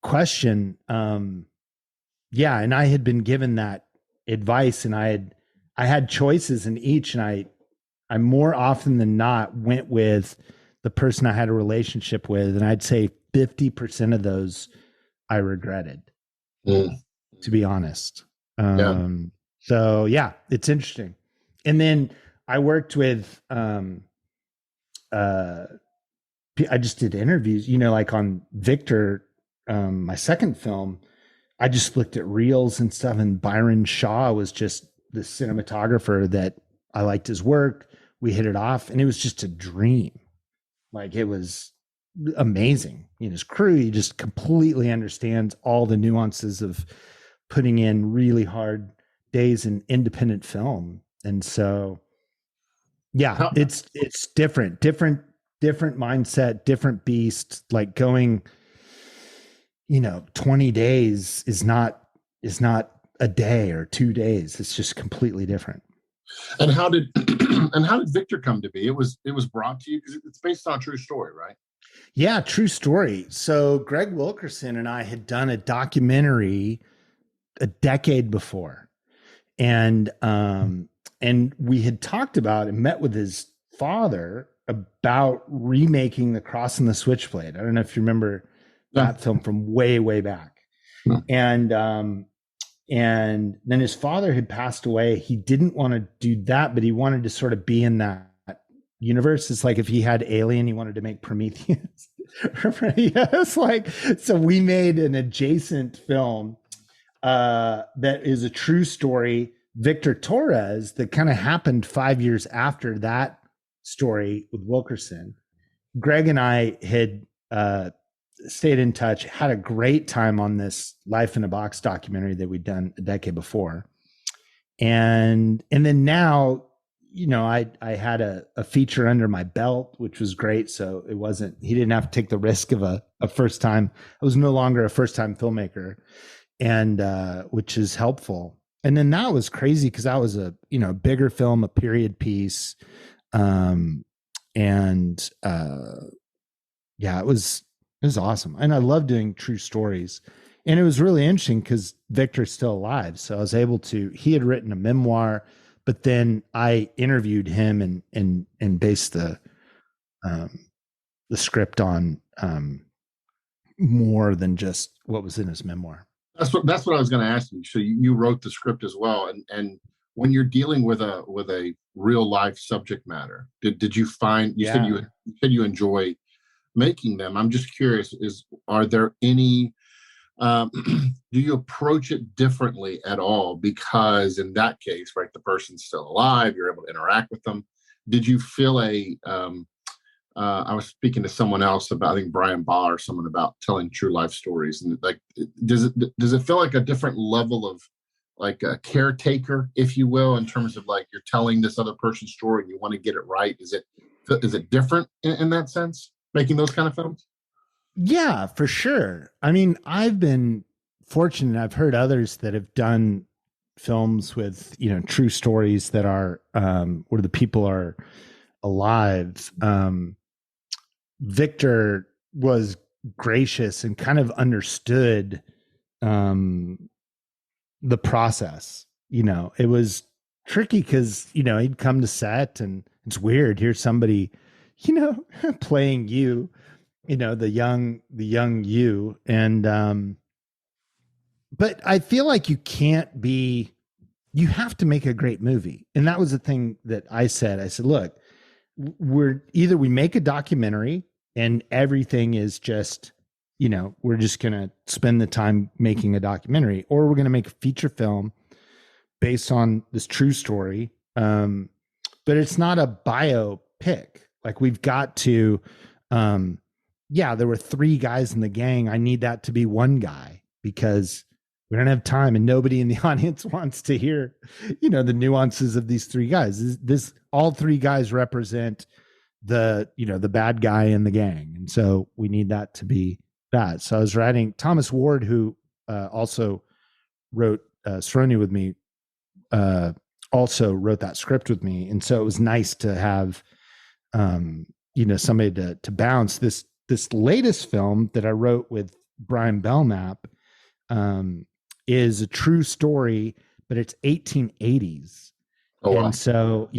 question. Yeah. And I had been given that advice, and I had choices in each, and I more often than not went with the person I had a relationship with. And I'd say 50% of those I regretted, to be honest. So yeah, it's interesting. And then I worked with, I just did interviews, like on Victor, my second film, I just looked at reels and stuff, and Byron Shaw was just the cinematographer that I liked his work. We hit it off, and it was just a dream. Like, it was amazing. His crew, he just completely understands all the nuances of putting in really hard days in independent film. And so, yeah, it's different mindset, different beast. Like, going, 20 days is not a day or 2 days. It's just completely different. And how did Victor come to be? It was brought to you because it's based on a true story, right? Yeah, true story. So Greg Wilkerson and I had done a documentary a decade before, and we had talked about and met with his father about remaking The Cross and the Switchblade. I don't know if you remember that film from way, way back. And then his father had passed away. He didn't want to do that, but he wanted to sort of be in that universe. It's like if he had Alien, he wanted to make Prometheus. Yes, so we made an adjacent film that is a true story, Victor Torres, that kind of happened 5 years after that story with Wilkerson. Greg and I had stayed in touch, had a great time on this Life in a Box documentary that we'd done a decade before. And then now, I had a feature under my belt, which was great. So he didn't have to take the risk of a first time. I was no longer a first time filmmaker, and which is helpful. And then that was crazy because that was a bigger film, a period piece. Yeah, it was awesome. And I love doing true stories. And it was really interesting because Victor's still alive. So I was able he had written a memoir, but then I interviewed him and based the script on more than just what was in his memoir. That's what I was going to ask you. So you wrote the script as well. And when you're dealing with a real life subject matter, did you find, said you enjoy making them? I'm just curious, are there any, do you approach it differently at all? Because in that case, right, the person's still alive, you're able to interact with them. Did you feel I was speaking to someone else about, I think Brian Baugh or someone, about telling true life stories. And does it feel like a different level of like a caretaker, if you will, in terms of like you're telling this other person's story and you want to get it right? Is it different in that sense, making those kind of films? Yeah, for sure. I mean, I've been fortunate. I've heard others that have done films with, true stories that are, where the people are alive. Victor was gracious and kind of understood, the process. It was tricky because, he'd come to set and it's weird. Here's somebody, playing you, the young you. And, but I feel like you have to make a great movie. And that was the thing that I said, look, we make a documentary and everything is just, we're just going to spend the time making a documentary, or we're going to make a feature film based on this true story. But it's not a biopic. Like we've got to, there were 3 guys in the gang. I need that to be 1 guy because we don't have time and nobody in the audience wants to hear, the nuances of these 3 guys. All 3 guys represent the bad guy in the gang. And so we need that to be that. So I was writing, Thomas Ward, who also wrote SIRONIA with me, also wrote that script with me. And so it was nice to have, somebody to bounce. This latest film that I wrote with Brian Belknap is a true story, but it's 1880s. Oh, wow. And so,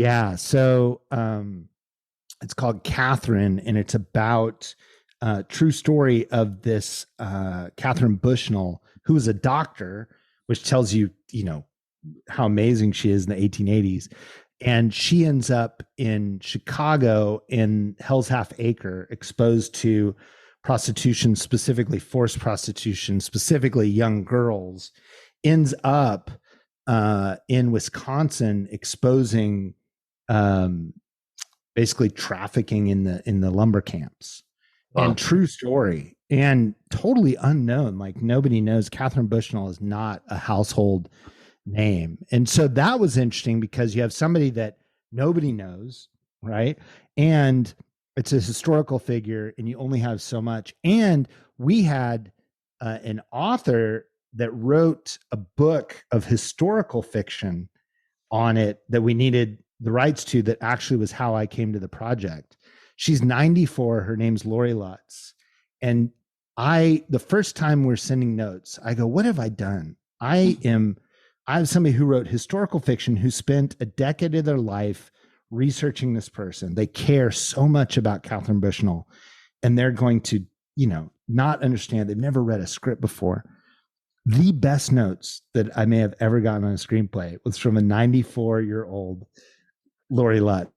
it's called Katharine, and it's about a true story of this Katharine Bushnell, who was a doctor, which tells you, how amazing she is in the 1880s. And she ends up in Chicago in Hell's Half Acre, exposed to prostitution, specifically forced prostitution, specifically young girls, ends up in Wisconsin exposing basically trafficking in the lumber camps. Wow. And true story and totally unknown. Like nobody knows. Katharine Bushnell is not a household name. And so that was interesting because you have somebody that nobody knows, right? And it's a historical figure and you only have so much. And we had an author that wrote a book of historical fiction on it that we needed the rights to, that actually was how I came to the project. She's 94. Her name's Lori Lutz. And the first time we're sending notes, I go, what have I done? I have somebody who wrote historical fiction who spent a decade of their life researching this person. They care so much about Katharine Bushnell, and they're going to, not understand. They've never read a script before. The best notes that I may have ever gotten on a screenplay was from a 94-year-old Lori Lutz.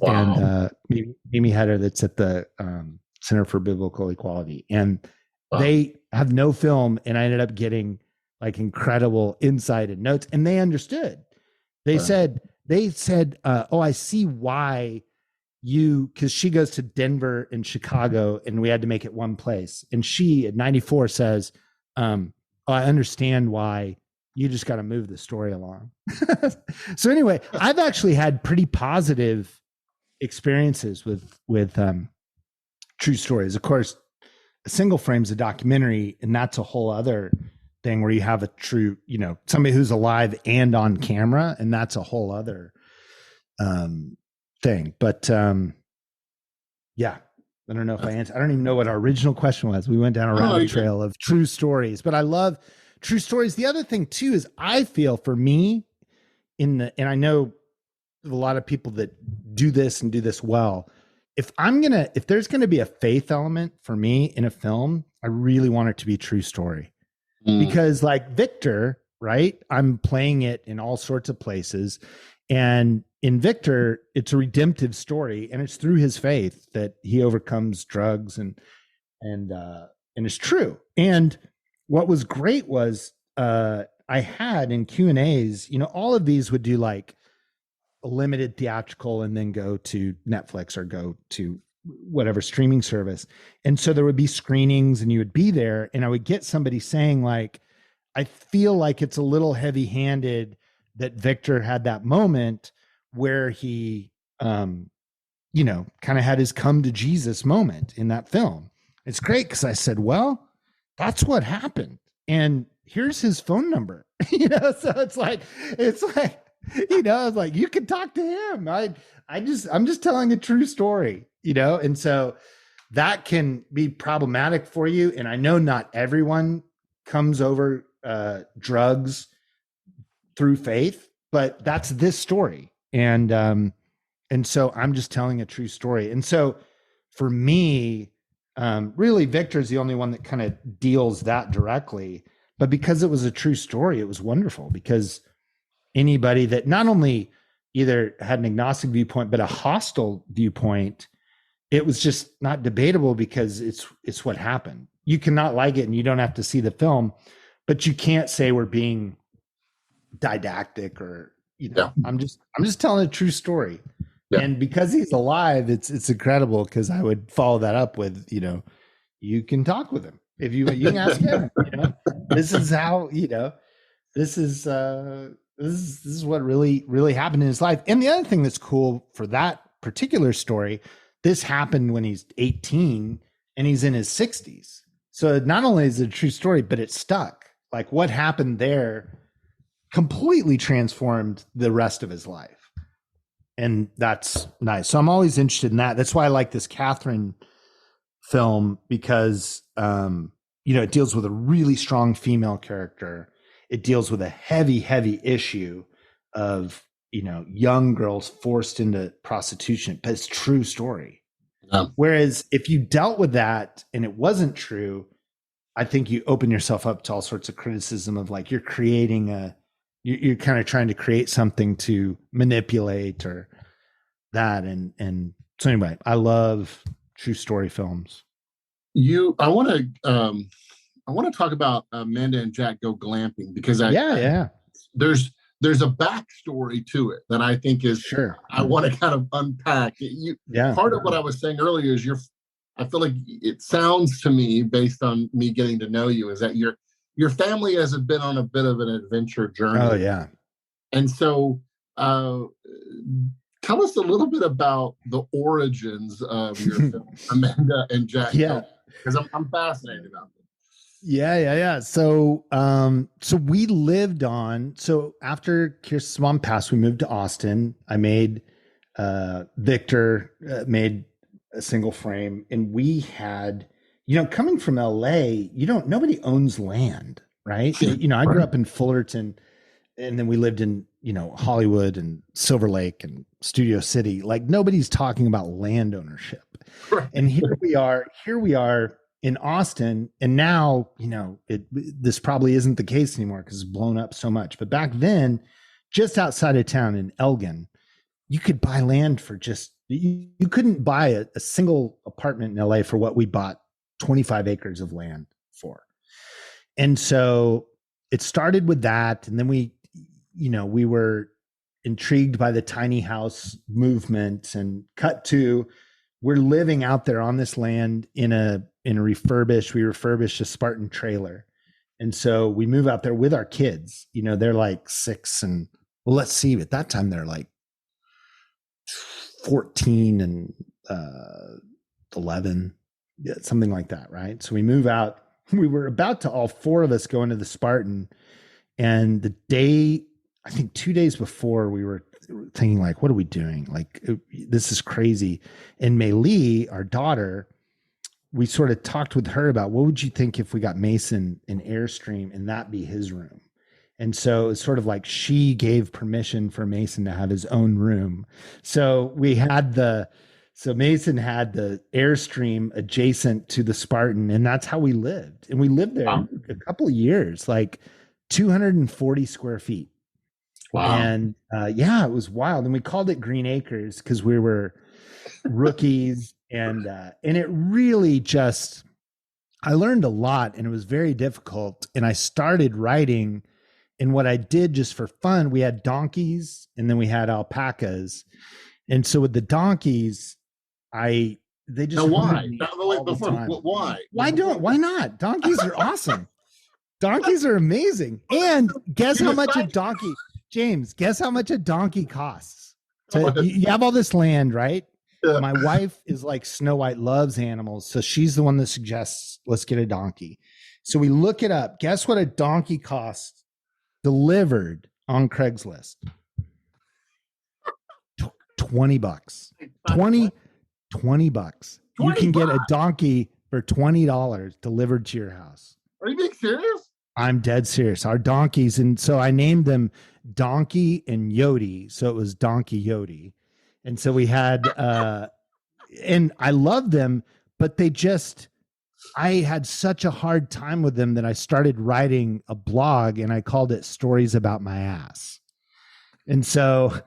Wow. And Mimi Hedder, that's at the Center for Biblical Equality. And they have no film, and I ended up getting like incredible insight and notes, and they understood. They said, oh, I see why because she goes to Denver and Chicago and we had to make it one place. And she at 94 says, I understand why you just got to move the story along. So anyway, I've actually had pretty positive experiences with true stories. Of course, a single frame's a documentary, and that's a whole other thing where you have a true, somebody who's alive and on camera, and that's a whole other thing. But yeah, I don't know if I answered. I don't even know what our original question was. We went down a rabbit trail of true stories, but I love true stories. The other thing too is I feel for me and I know a lot of people that do this and do this well. If there's going to be a faith element for me in a film, I really want it to be a true story. Because like Victor, right? I'm playing it in all sorts of places. And in Victor, it's a redemptive story, and it's through his faith that he overcomes drugs and it's true. And what was great was I had in Q&As, all of these would do like a limited theatrical and then go to Netflix or go to whatever streaming service. And so there would be screenings and you would be there, and I would get somebody saying like, I feel like it's a little heavy handed that Victor had that moment where he, kind of had his come to Jesus moment in that film. It's great. 'Cause I said, well, that's what happened. And here's his phone number. So it's like, it's like, you can talk to him. I'm just telling a true story, and so that can be problematic for you. And I know not everyone comes over drugs through faith, but that's this story. And so I'm just telling a true story. And so for me, really Victor's the only one that kind of deals that directly, but because it was a true story, it was wonderful, because anybody that not only either had an agnostic viewpoint, but a hostile viewpoint, it was just not debatable, because it's what happened. You cannot like it and you don't have to see the film, but you can't say we're being didactic or, I'm just telling a true story. Yeah. And because he's alive, it's incredible, because I would follow that up with, you can talk with him. If you can ask him, this is how, this is what really, really happened in his life. And the other thing that's cool for that particular story, this happened when he's 18 and he's in his 60s. So not only is it a true story, but it stuck. Like what happened there completely transformed the rest of his life. And that's nice. So I'm always interested in that. That's why I like this Katharine film, because, it deals with a really strong female character. It deals with a heavy, heavy issue of, young girls forced into prostitution, but it's a true story. Whereas if you dealt with that and it wasn't true, I think you open yourself up to all sorts of criticism of like, you're creating you're kind of trying to create something to manipulate or that. And so anyway, I love true story films. I want to talk about Amanda and Jack Go Glamping, because there's a backstory to it that I think is sure. I want to kind of unpack. Part of what I was saying earlier is I feel like it sounds to me, based on me getting to know you, is that your family has been on a bit of an adventure journey. Oh yeah. And so tell us a little bit about the origins of your film, Amanda and Jack. Yeah. Because I'm fascinated about them. Yeah. So we lived so after Kirsten's mom passed, we moved to Austin. I made, Victor made a single frame, and we had, coming from LA, nobody owns land, right? I grew up in Fullerton, and then we lived in, Hollywood and Silver Lake and Studio City. Like nobody's talking about land ownership. Right. And here we are in Austin, and now, this probably isn't the case anymore because it's blown up so much. But back then, just outside of town in Elgin, you could buy land for you couldn't buy a single apartment in LA for what we bought 25 acres of land for. And so it started with that. And then we were intrigued by the tiny house movement, and we're living out there on this land we refurbished a Spartan trailer. And so we move out there with our kids, they're like 6 and let's see, at that time they're like 14 and 11, something like that. Right. So we move out, we were about to all 4 of us go into the Spartan, and the day, I think 2 days before, we were thinking like, what are we doing? Like, this is crazy. And Mei Lee, our daughter, we sort of talked with her about, what would you think if we got Mason an Airstream and that be his room? And so it's sort of like she gave permission for Mason to have his own room. So Mason had the Airstream adjacent to the Spartan, and that's how we lived. And we lived there a couple of years, like 240 square feet. Wow. And it was wild. And we called it Green Acres because we were rookies. And it really I learned a lot, and it was very difficult. And I started writing, and what I did just for fun, we had donkeys and then we had alpacas. And so with the donkeys, they just. Now why? Why not? Donkeys are awesome. Donkeys are amazing. And guess how much a donkey, James, guess how much a donkey costs? So you have all this land, right? My wife is like Snow White, loves animals. So she's the one that suggests, let's get a donkey. So we look it up. Guess what a donkey costs delivered on Craigslist? $20. $20. You can get a donkey for $20 delivered to your house. Are you being serious? I'm dead serious. Our donkeys. And so I named them Donkey and Yodi. So it was Donkey Yodi. And so we had, and I loved them, but I had such a hard time with them that I started writing a blog and I called it Stories About My Ass. And so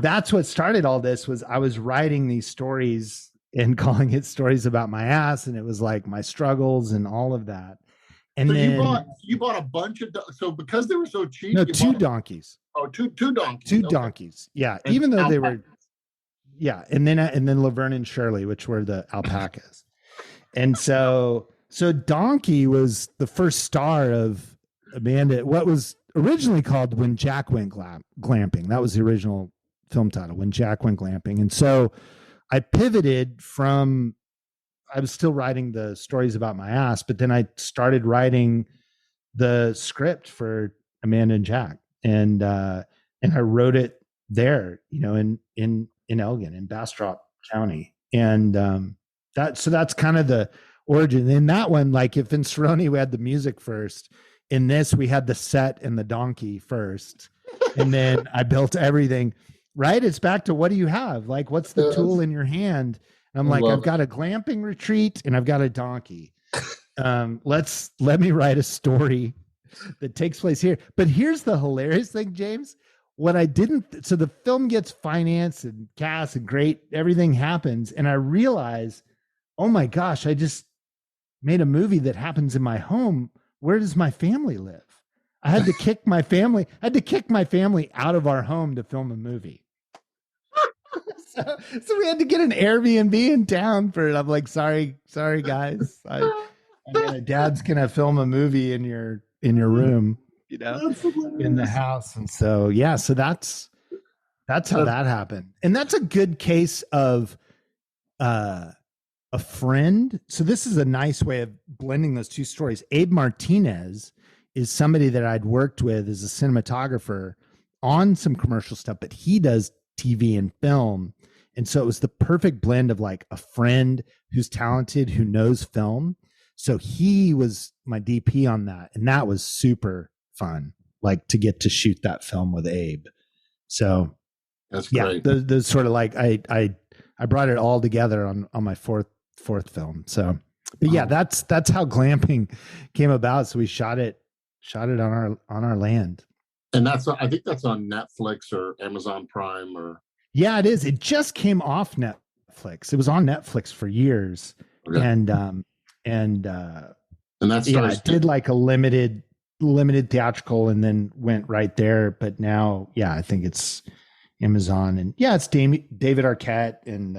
that's what started all this. Was I was writing these stories and calling it Stories About My Ass. And it was like my struggles and all of that. And so then you bought a bunch of, so because they were so cheap. No, two donkeys. Oh, two donkeys. Two donkeys. Yeah. And even though alpacas. They were, yeah. And then Laverne and Shirley, which were the alpacas. And so Donkey was the first star of Amanda, what was originally called When Jack Went Glamping. That was the original film title, When Jack Went Glamping. And so I pivoted from, I was still writing the Stories About My Ass, but then I started writing the script for Amanda and Jack. And I wrote it there, in Elgin, in Bastrop County. And that's kind of the origin. In that one, like if in SIRONIA we had the music first, in this we had the set and the donkey first, and then I built everything. Right? It's back to, what do you have? Like, what's the tool in your hand? And I'm like, I've got a glamping retreat and I've got a donkey. Let me write a story that takes place here. But here's the hilarious thing, James. What I didn't, so the film gets financed and cast and great, everything happens. And I realize, oh my gosh, I just made a movie that happens in my home. Where does my family live? I had to kick my family out of our home to film a movie. So we had to get an Airbnb in town for it. I'm like, sorry guys. Dad's gonna film a movie in your room, in the house. And so so that's how that happened. And that's a good case of a friend. So this is a nice way of blending those two stories. Abe Martinez is somebody that I'd worked with as a cinematographer on some commercial stuff, but he does TV and film. And so it was the perfect blend of like a friend who's talented, who knows film. So he was my DP on that. And that was super fun, like to get to shoot that film with Abe. So that's great. Those sort of like, I brought it all together on my fourth film. So, but yeah, that's how glamping came about. So we shot it on our land. And I think that's on Netflix or Amazon Prime or. Yeah, it is. It just came off Netflix. It was on Netflix for years. Okay. And that's, I did like a limited theatrical and then went right there. But now, I think it's Amazon, and it's David Arquette and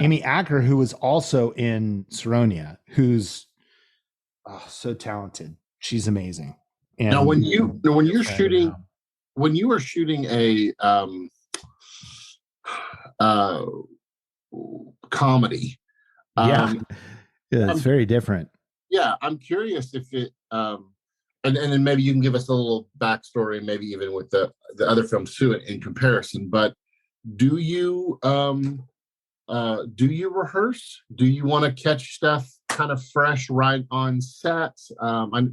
Amy Acker, who was also in SIRONIA, who's so talented. She's amazing. And now when you were shooting a comedy, it's very different. I'm curious if it and then maybe you can give us a little backstory, maybe even with the other films too in comparison. But do you rehearse? Do you want to catch stuff kind of fresh right on set?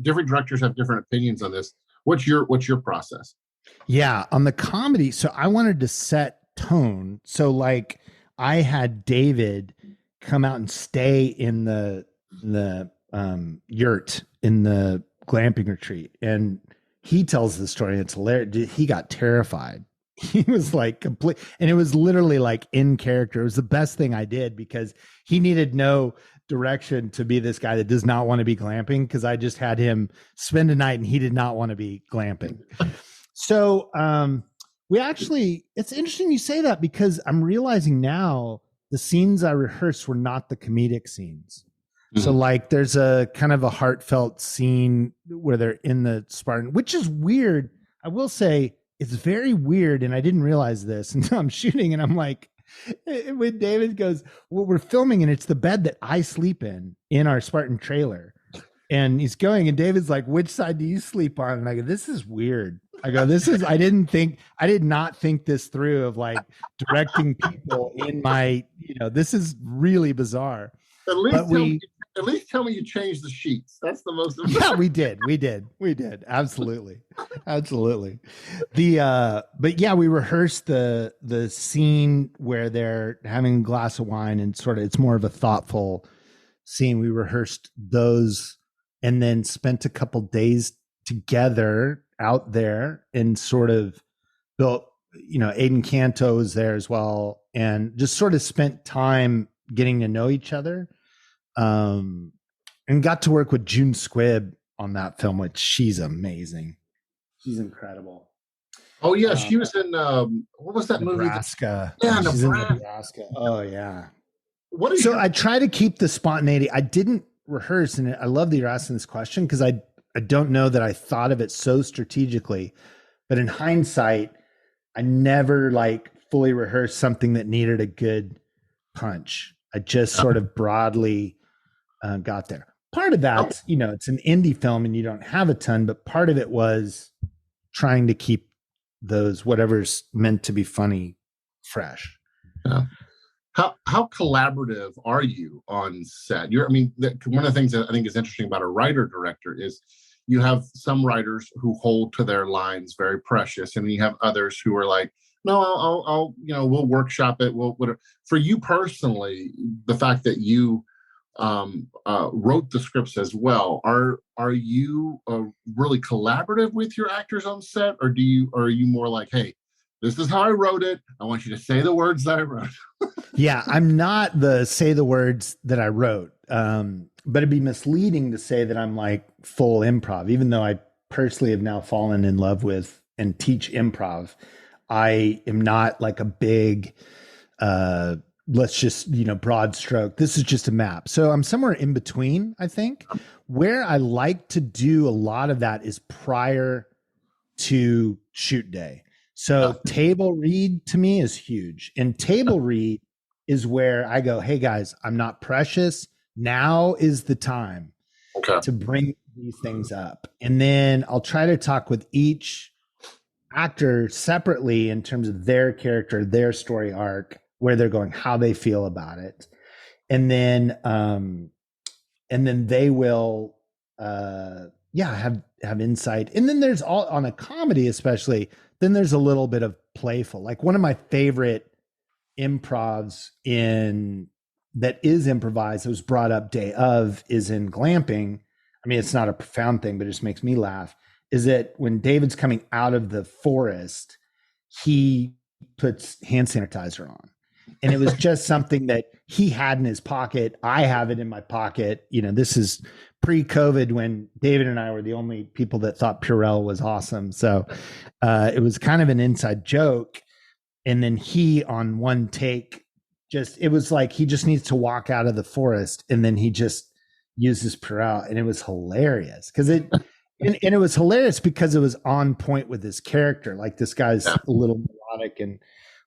Different directors have different opinions on this. What's your process? Yeah, on the comedy, so I wanted to set tone. So like I had David come out and stay in the yurt in the glamping retreat, and he tells the story. It's hilarious. He got terrified. He was like complete, and it was literally like in character. It was the best thing I did because he needed no direction to be this guy that does not want to be glamping, because I just had him spend a night and he did not want to be glamping. So it's interesting you say that, because I'm realizing now the scenes I rehearsed were not the comedic scenes. Mm-hmm. So like there's a kind of a heartfelt scene where they're in the Spartan, which is weird. I will say it's very weird. And I didn't realize this until I'm shooting, and I'm like, when David goes, well, we're filming and it's the bed that I sleep in our Spartan trailer. And he's going, and David's like, which side do you sleep on? And I go, this is weird. I go, I did not think this through of like directing people in my, this is really bizarre. At least tell me you changed the sheets. That's the most important. Yeah, we did. Absolutely. But yeah, we rehearsed the scene where they're having a glass of wine and sort of, it's more of a thoughtful scene. We rehearsed those and then spent a couple days together out there and sort of built, Aiden Canto was there as well. And just sort of spent time getting to know each other. And got to work with June Squibb on that film, which she's amazing. She's incredible. Oh yeah, she was in what was that Nebraska? Movie? Yeah, she's Nebraska. In Nebraska. Oh yeah. I try to keep the spontaneity. I didn't rehearse, and I love that you're asking this question because I don't know that I thought of it so strategically, but in hindsight, I never like fully rehearsed something that needed a good punch. I just sort of broadly got there. Part of that, it's an indie film and you don't have a ton, but part of it was trying to keep those whatever's meant to be funny fresh. Yeah. How collaborative are you on set? One of the things that I think is interesting about a writer director is you have some writers who hold to their lines very precious, and you have others who are like, no, I'll we'll workshop it. For you personally, the fact that you wrote the scripts as well, are you really collaborative with your actors on set, or are you more like, hey, this is how I wrote it, I want you to say the words that I wrote? Yeah, I'm not the say the words that I wrote, but it'd be misleading to say that I'm like full improv, even though I personally have now fallen in love with and teach improv. I am not like a big let's just, broad stroke. This is just a map. So I'm somewhere in between, I think. Where I like to do a lot of that is prior to shoot day. So table read to me is huge. And table read is where I go, hey guys, I'm not precious. Now is the time to bring these things up. And then I'll try to talk with each actor separately in terms of their character, their story arc, where they're going, how they feel about it. And then they will, have insight. And then there's all on a comedy, especially, then there's a little bit of playful, like one of my favorite improvs that is improvised. It was brought up day of is in Glamping. I mean, it's not a profound thing, but it just makes me laugh. Is that when David's coming out of the forest, he puts hand sanitizer on. And it was just something that he had in his pocket. I have it in my pocket. This is pre-COVID when David and I were the only people that thought Purell was awesome. So it was kind of an inside joke. And then he, on one take, it was like he just needs to walk out of the forest, and then he just uses Purell. And it was hilarious because and it was hilarious because it was on point with his character. Like, this guy's a little neurotic, and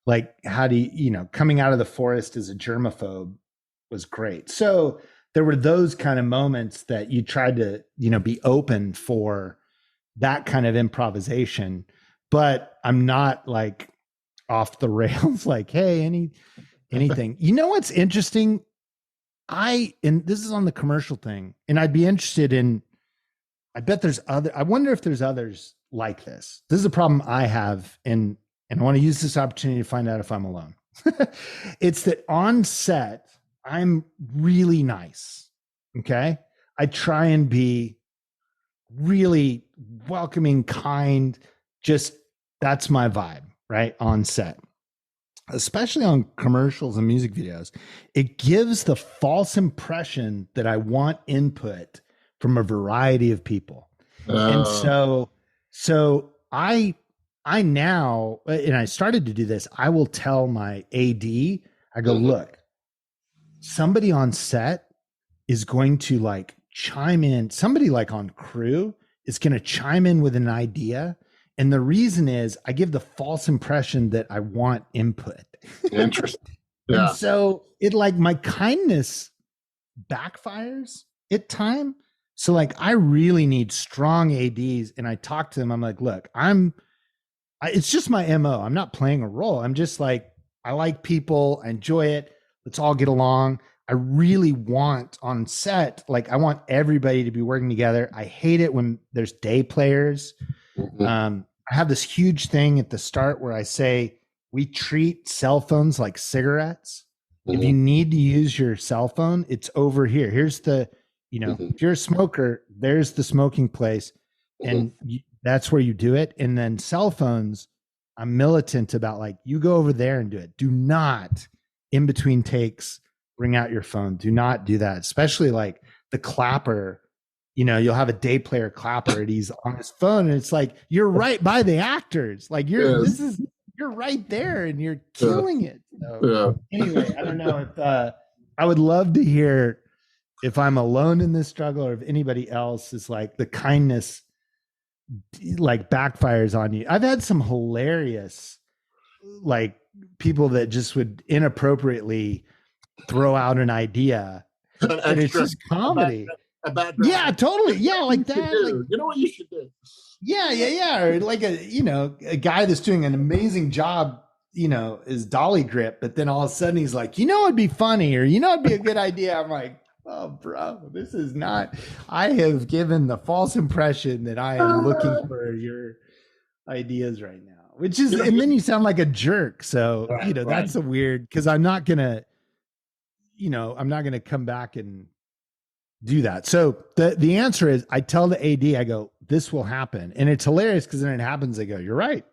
like, how do you, coming out of the forest as a germaphobe was great. So there were those kind of moments that you tried to, be open for that kind of improvisation, but I'm not like off the rails, like, hey, anything. What's interesting? And this is on the commercial thing, and I'd be interested in, I wonder if there's others like this. This is a problem I have, and I want to use this opportunity to find out if I'm alone. It's that on set, I'm really nice. Okay. I try and be really welcoming, kind, just that's my vibe, right? On set, especially on commercials and music videos, it gives the false impression that I want input from a variety of people. And so I now, and I started to do this, I will tell my AD, I go, look, somebody on set is going to like chime in. Somebody like on crew is going to chime in with an idea, And the reason is I give the false impression that I want input. Interesting. Yeah. And so it like my kindness backfires at time. So like I really need strong ADs, and I talk to them. I'm like, look, it's just my MO. I'm not playing a role. I'm just like, I like people. I enjoy it. Let's all get along. I really want on set, like I want everybody to be working together. I hate it when there's day players. I have this huge thing at the start where I say, we treat cell phones like cigarettes. If you need to use your cell phone, it's over here. Here's the, if you're a smoker, there's the smoking place. And that's where you do it. And then cell phones, I'm militant about like, you go over there and do it. Do not in between takes, bring out your phone. Do not do that. Especially like the clapper, you'll have a day player clapper and he's on his phone and it's like, you're right by the actors. Like you're right there and you're killing it. So, anyway, I don't know if I would love to hear if I'm alone in this struggle or if anybody else is like the kindness like backfires on you. I've had some hilarious like people that just would inappropriately throw out an idea and it's just comedy. Yeah, totally. Yeah, like that. Like, you know what you should do? Yeah. Or like a guy that's doing an amazing job, is dolly grip, but then all of a sudden he's like, it'd be funny, or it'd be a good idea. I'm like, oh, bro, this is not. I have given the false impression that I am looking for your ideas right now, which is, and then you sound like a jerk. So that's a weird, because I'm not gonna come back and do that. So the answer is I tell the AD, I go, this will happen. And it's hilarious because then it happens. I go, you're right.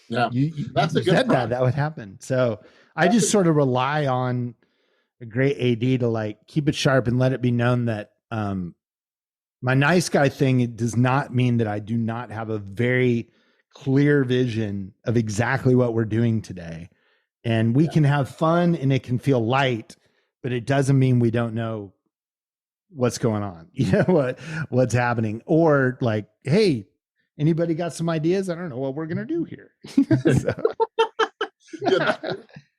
Yeah. That's a good said that would happen. So I just sort of rely on a great AD to like keep it sharp and let it be known that my nice guy thing, it does not mean that I do not have a very clear vision of exactly what we're doing today. And we can have fun and it can feel light, but it doesn't mean we don't know what's going on, what's happening, or like, hey, anybody got some ideas? I don't know what we're gonna do here.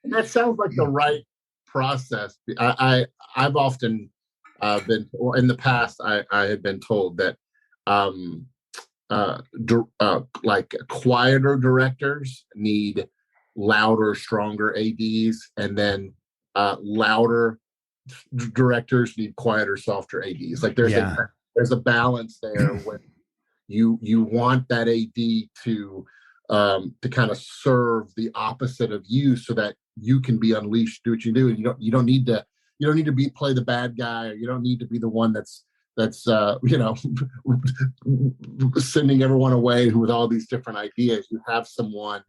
That sounds like the right process. I've often been, or in the past, I had been told that like quieter directors need louder, stronger ADs, and then louder directors need quieter, softer ADs. Like there's a balance there when you want that AD to kind of serve the opposite of you, so that you can be unleashed, do what you do, and you don't need to play the bad guy, or you don't need to be the one that's sending everyone away with all these different ideas. You have someone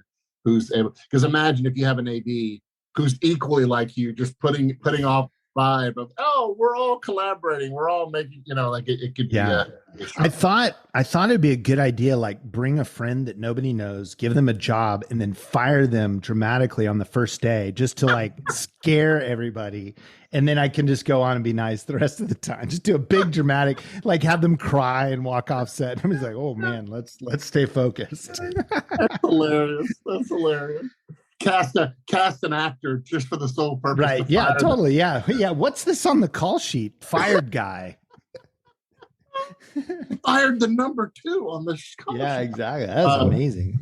who's able, because imagine if you have an AD who's equally like you, just putting off vibe of, oh, we're all collaborating, we're all making, like it could be I thought it'd be a good idea, like bring a friend that nobody knows, give them a job, and then fire them dramatically on the first day, just to like scare everybody, and then I can just go on and be nice the rest of the time. Just do a big dramatic, like have them cry and walk off set. I'm just like, oh man, let's stay focused. That's hilarious. Cast an actor just for the sole purpose. Right. Yeah, totally. Yeah. What's this on the call sheet? Fired guy. Fired the number 2 on the call sheet. Yeah, exactly. That's amazing.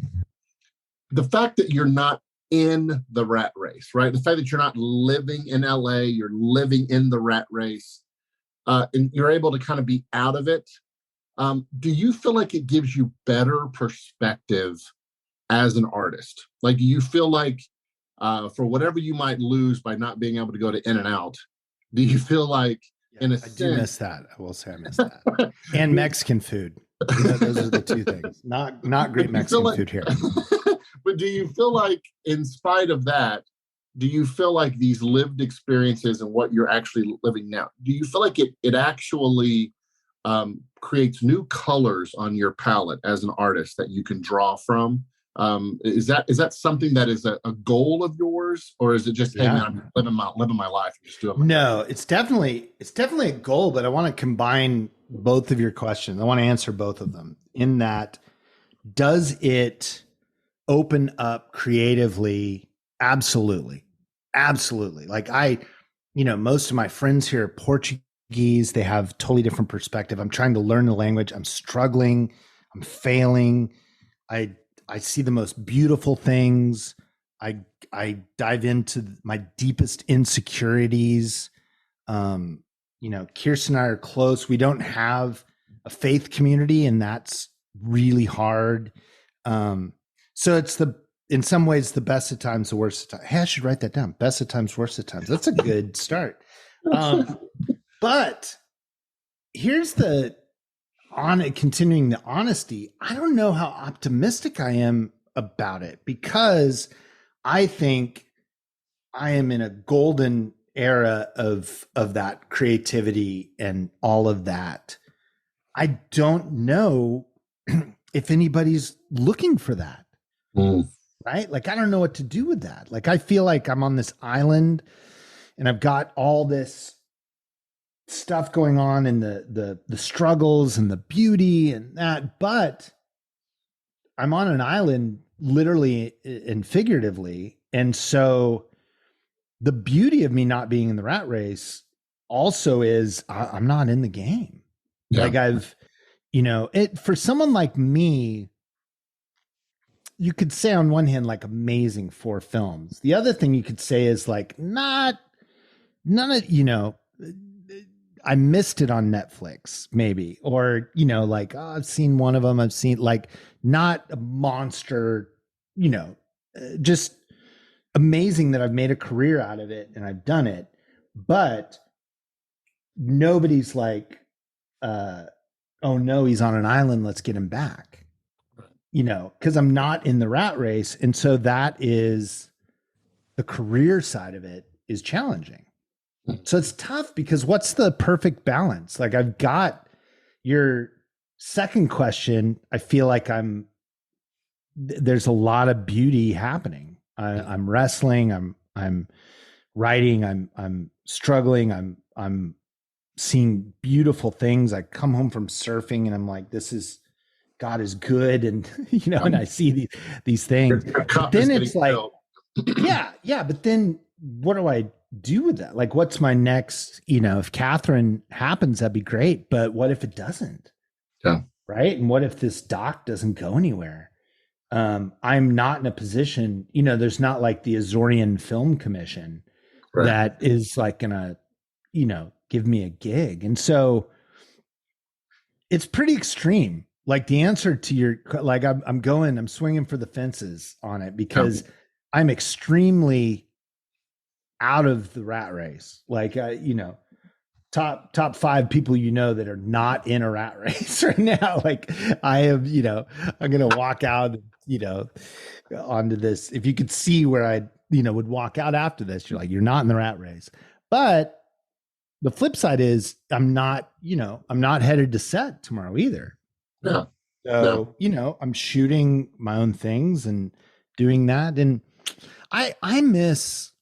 The fact that you're not in the rat race, right? The fact that you're not living in LA, you're living in the rat race, and you're able to kind of be out of it. Do you feel like it gives you better perspective as an artist? Like, do you feel like for whatever you might lose by not being able to go to In-N-Out, do you feel like in a sense, do miss that. I will say I miss that. And Mexican food. Those are the two things. Not great Mexican food here. But do you feel like, in spite of that, do you feel like these lived experiences and what you're actually living now, do you feel like it actually creates new colors on your palette as an artist that you can draw from? Is that something that is a goal of yours, or is it just, hey man, I'm living my life and just doing my No, thing? It's definitely a goal, but I want to combine both of your questions. I want to answer both of them, in that Does it open up creatively? Absolutely. Absolutely. Like most of my friends here are Portuguese. They have totally different perspective. I'm trying to learn the language. I'm struggling. I'm failing. I see the most beautiful things. I dive into my deepest insecurities. Kirsten and I are close. We don't have a faith community, and that's really hard. So it's in some ways the best of times, the worst of times. Hey, I should write that down. Best of times, worst of times. That's a good start. But here's continuing the honesty. I don't know how optimistic I am about it, because I think I am in a golden era of that creativity and all of that. I don't know if anybody's looking for that. Right? Like, I don't know what to do with that. Like, I feel like I'm on this island and I've got all this stuff going on, and the struggles and the beauty and that, but I'm on an island literally and figuratively. And so the beauty of me not being in the rat race also is I'm not in the game. Yeah. Like for someone like me, you could say on one hand, like, amazing 4 films. The other thing you could say is like, none of, I missed it on Netflix maybe, or, like, I've seen one of them. I've seen, like, not a monster, just amazing that I've made a career out of it and I've done it, but nobody's like, oh no, he's on an island, let's get him back, because I'm not in the rat race. And so that is the career side of it is challenging. So it's tough, because what's the perfect balance? Like, I've got your second question. I feel like there's a lot of beauty happening. I'm wrestling. I'm writing. I'm struggling. I'm seeing beautiful things. I come home from surfing and I'm like, God is good. And, and I see these things. But then it's like, yeah. But then what do I do with that? Like, what's my next, if Katharine happens, that'd be great. But what if it doesn't? Yeah. Right. And what if this doc doesn't go anywhere? I'm not in a position, there's not like the Azorian Film Commission that is like gonna, give me a gig. And so it's pretty extreme. Like, the answer to your, like, I'm swinging for the fences on it, because I'm extremely out of the rat race. Like, top 5 people that are not in a rat race right now. Like, I am, I'm gonna walk out, onto this. If you could see where I, would walk out after this, you're like, you're not in the rat race. But the flip side is I'm not headed to set tomorrow either. No. So, I'm shooting my own things and doing that. And I miss,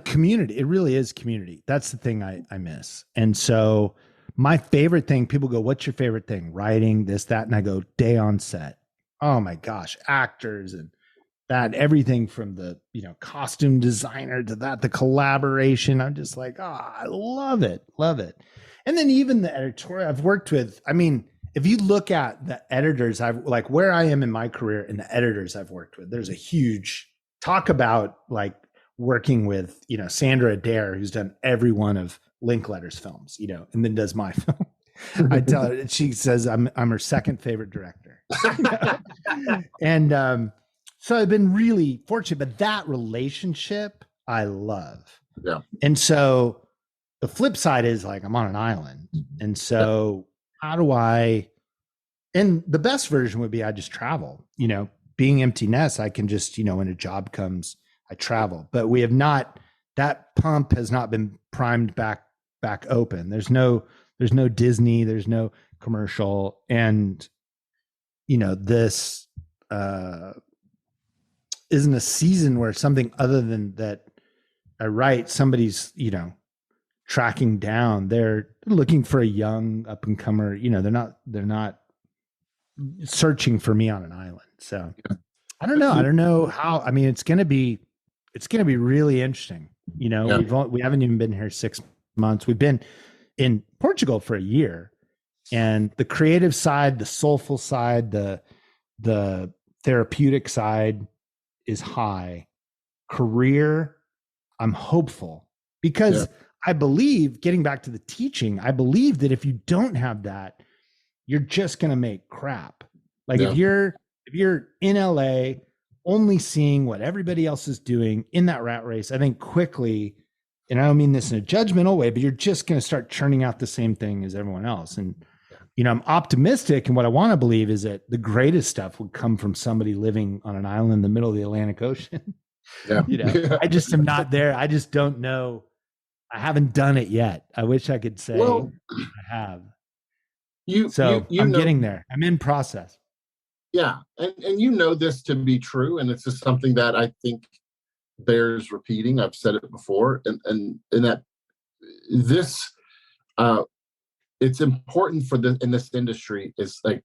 community. It really is community. That's the thing I miss. And so my favorite thing, people go, what's your favorite thing? Writing, this, that. And I go, day on set. Oh my gosh, actors and that, everything from the, costume designer to that, the collaboration. I'm just like, I love it. Love it. And then even the editorial I've worked with, if you look at the editors, like where I am in my career and the editors I've worked with, there's a huge talk about like working with, Sandra Adair, who's done every one of Linkletter's films, and then does my film. I tell her, she says I'm her second favorite director. And so I've been really fortunate, but that relationship I love. Yeah. And so the flip side is like, I'm on an island. And so how do and the best version would be I just travel, being empty nest. I can just, when a job comes, I travel, but we have not, that pump has not been primed back open. There's no Disney, there's no commercial. And, this isn't a season where something other than that I write, somebody's, tracking down. They're looking for a young up and comer. They're not searching for me on an island. So I don't know how, I mean, it's going to be really interesting. You know, we haven't even been here 6 months. We've been in Portugal for a year, and the creative side, the soulful side, the therapeutic side is high. Career, I'm hopeful, because I believe, getting back to the teaching, I believe that if you don't have that, you're just going to make crap. Like if you're in LA only seeing what everybody else is doing in that rat race, I think quickly, and I don't mean this in a judgmental way, but you're just going to start churning out the same thing as everyone else. And, you know, I'm optimistic. And what I want to believe is that the greatest stuff would come from somebody living on an island in the middle of the Atlantic Ocean. You know, I just am not there. I just don't know. I haven't done it yet. I wish I could say I have. I'm getting there. I'm in process. Yeah. And you know this to be true. And it's just something that I think bears repeating. I've said it before. And that this, it's important in this industry is like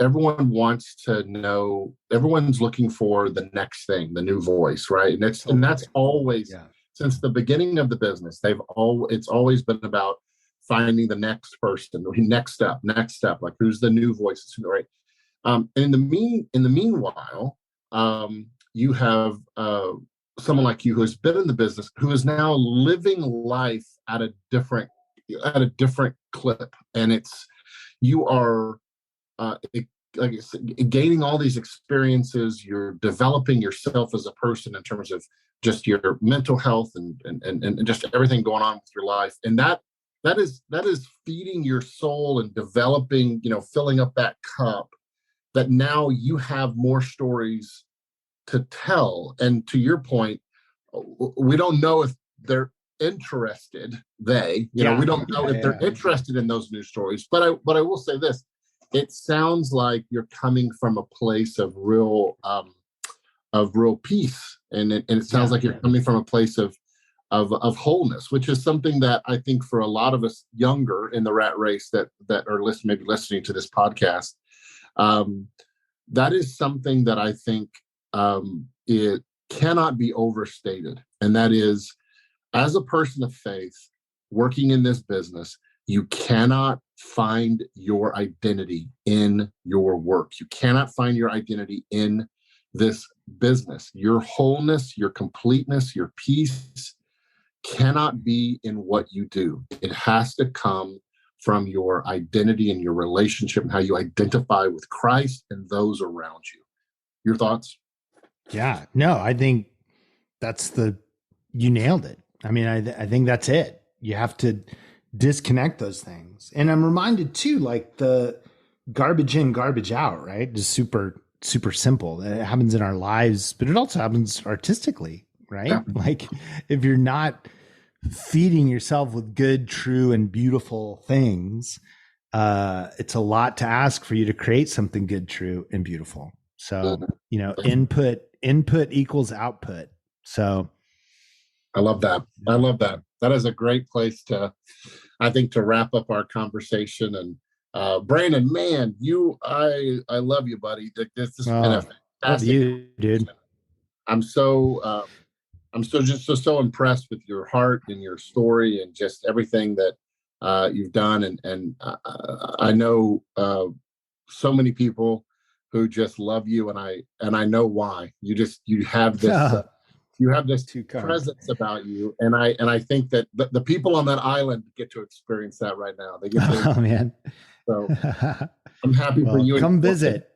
everyone wants to know, everyone's looking for the next thing, the new voice, right? And that's always since the beginning of the business, it's always been about finding the next person, next step, like who's the new voice, right? And in the meanwhile, you have someone like you who has been in the business, who is now living life at a different clip, and you are like I said, gaining all these experiences. You're developing yourself as a person in terms of just your mental health and just everything going on with your life, and that is feeding your soul and developing, you know, filling up that cup, that now you have more stories to tell. And to your point, we don't know if they're interested. We don't know if they're interested in those new stories. But I will say this: it sounds like you're coming from a place of real peace, and it sounds like you're coming from a place of wholeness, which is something that I think for a lot of us younger in the rat race that are listening to this podcast, that is something that I think it cannot be overstated. And that is, as a person of faith working in this business, you cannot find your identity in your work. You cannot find your identity in this business. Your wholeness, your completeness, your peace cannot be in what you do. It has to come from your identity and your relationship and how you identify with Christ and those around you. Your thoughts? Yeah, no, I think you nailed it. I mean, I think that's it. You have to disconnect those things. And I'm reminded too, like the garbage in, garbage out, right? Just super, super simple. It happens in our lives, but it also happens artistically, right? Yeah. Like if you're not feeding yourself with good, true, and beautiful things, it's a lot to ask for you to create something good, true, and beautiful. So, you know, input equals output. So I love that. That is a great place to wrap up our conversation. And Brandon, man, I love you, buddy. This has been a fantastic love you, dude. I'm so impressed with your heart and your story and just everything that you've done. And I know so many people who just love you, and I know why. You have this you have this presence about you, and I think that the people on that island get to experience that right now. They get to, man. So I'm happy for you. Come visit.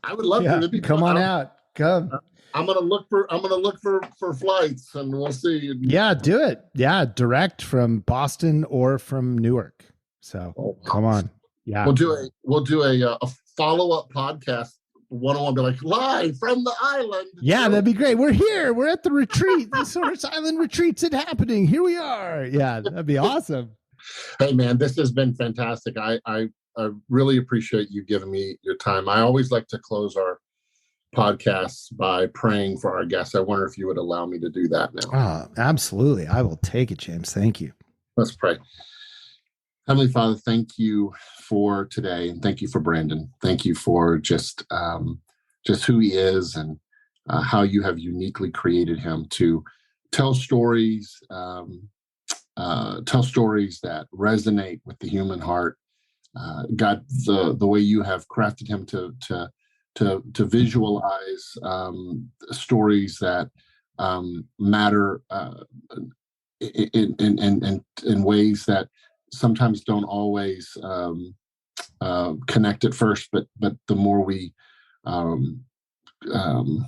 I would love to. Come on out. Come. I'm gonna look for flights, and we'll see. Yeah, do it. Yeah, direct from Boston or from Newark. So come on. Yeah, we'll do a follow-up podcast 101. Be like live from the island. Yeah, that'd be great. We're here. We're at the retreat. The Source Island retreats is happening. Here we are. Yeah, that'd be awesome. Hey man, this has been fantastic. I really appreciate you giving me your time. I always like to close our podcasts by praying for our guests. I wonder if you would allow me to do that now. Oh, absolutely. I will take it, James. Thank you. Let's pray. Heavenly Father, thank you for today, and thank you for Brandon. Thank you for just who he is, and how you have uniquely created him to tell stories, that resonate with the human heart. God, the way you have crafted him to visualize stories that matter in ways that sometimes don't always connect at first, but the more we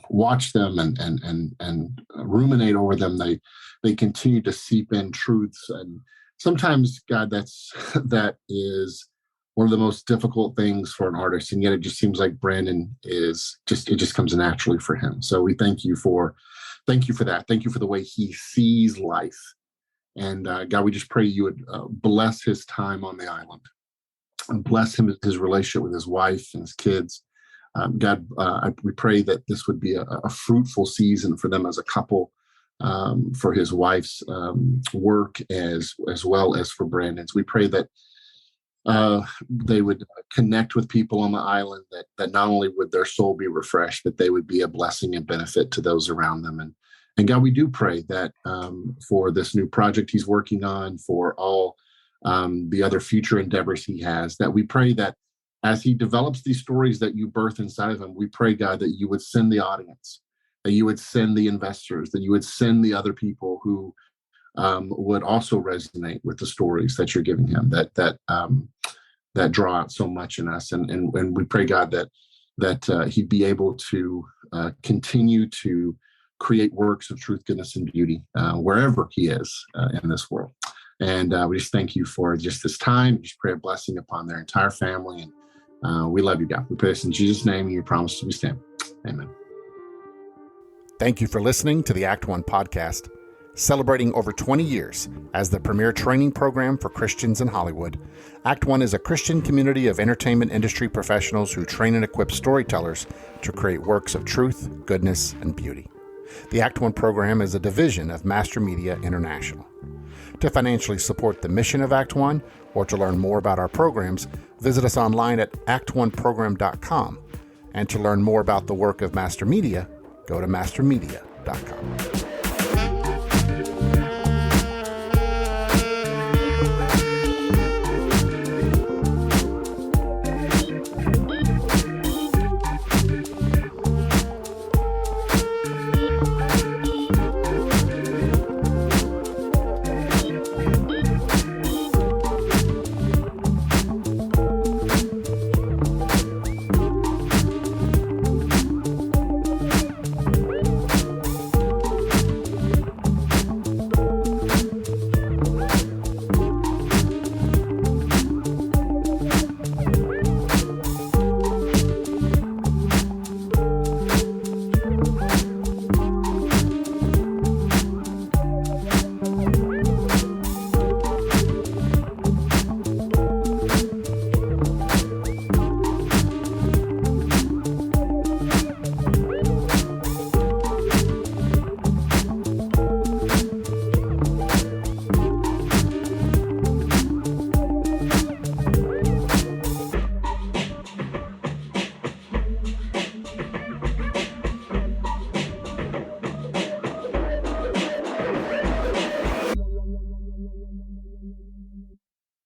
watch them and ruminate over them, they continue to seep in truths. And sometimes, God, that is one of the most difficult things for an artist, and yet it just seems like Brandon it just comes naturally for him. So we thank you for that. Thank you for the way he sees life. And God, we just pray you would bless his time on the island, and bless him, his relationship with his wife and his kids. God, we pray that this would be a fruitful season for them as a couple, for his wife's work as well as for Brandon's. We pray that they would connect with people on the island, that not only would their soul be refreshed, but they would be a blessing and benefit to those around them. And God, we do pray that for this new project he's working on, for all the other future endeavors he has, that we pray that as he develops these stories that you birth inside of him, we pray, God, that you would send the audience, that you would send the investors, that you would send the other people who would also resonate with the stories that you're giving him, that draw out so much in us. And we pray, God, that he'd be able to continue to create works of truth, goodness, and beauty wherever he is in this world. And we just thank you for just this time. We just pray a blessing upon their entire family. And we love you, God. We pray this in Jesus' name, and you promise to be stand. Amen. Thank you for listening to the Act One podcast. Celebrating over 20 years as the premier training program for Christians in Hollywood, Act One is a Christian community of entertainment industry professionals who train and equip storytellers to create works of truth, goodness, and beauty. The Act One program is a division of Master Media International. To financially support the mission of Act One, or to learn more about our programs, visit us online at actoneprogram.com. And to learn more about the work of Master Media, go to mastermedia.com.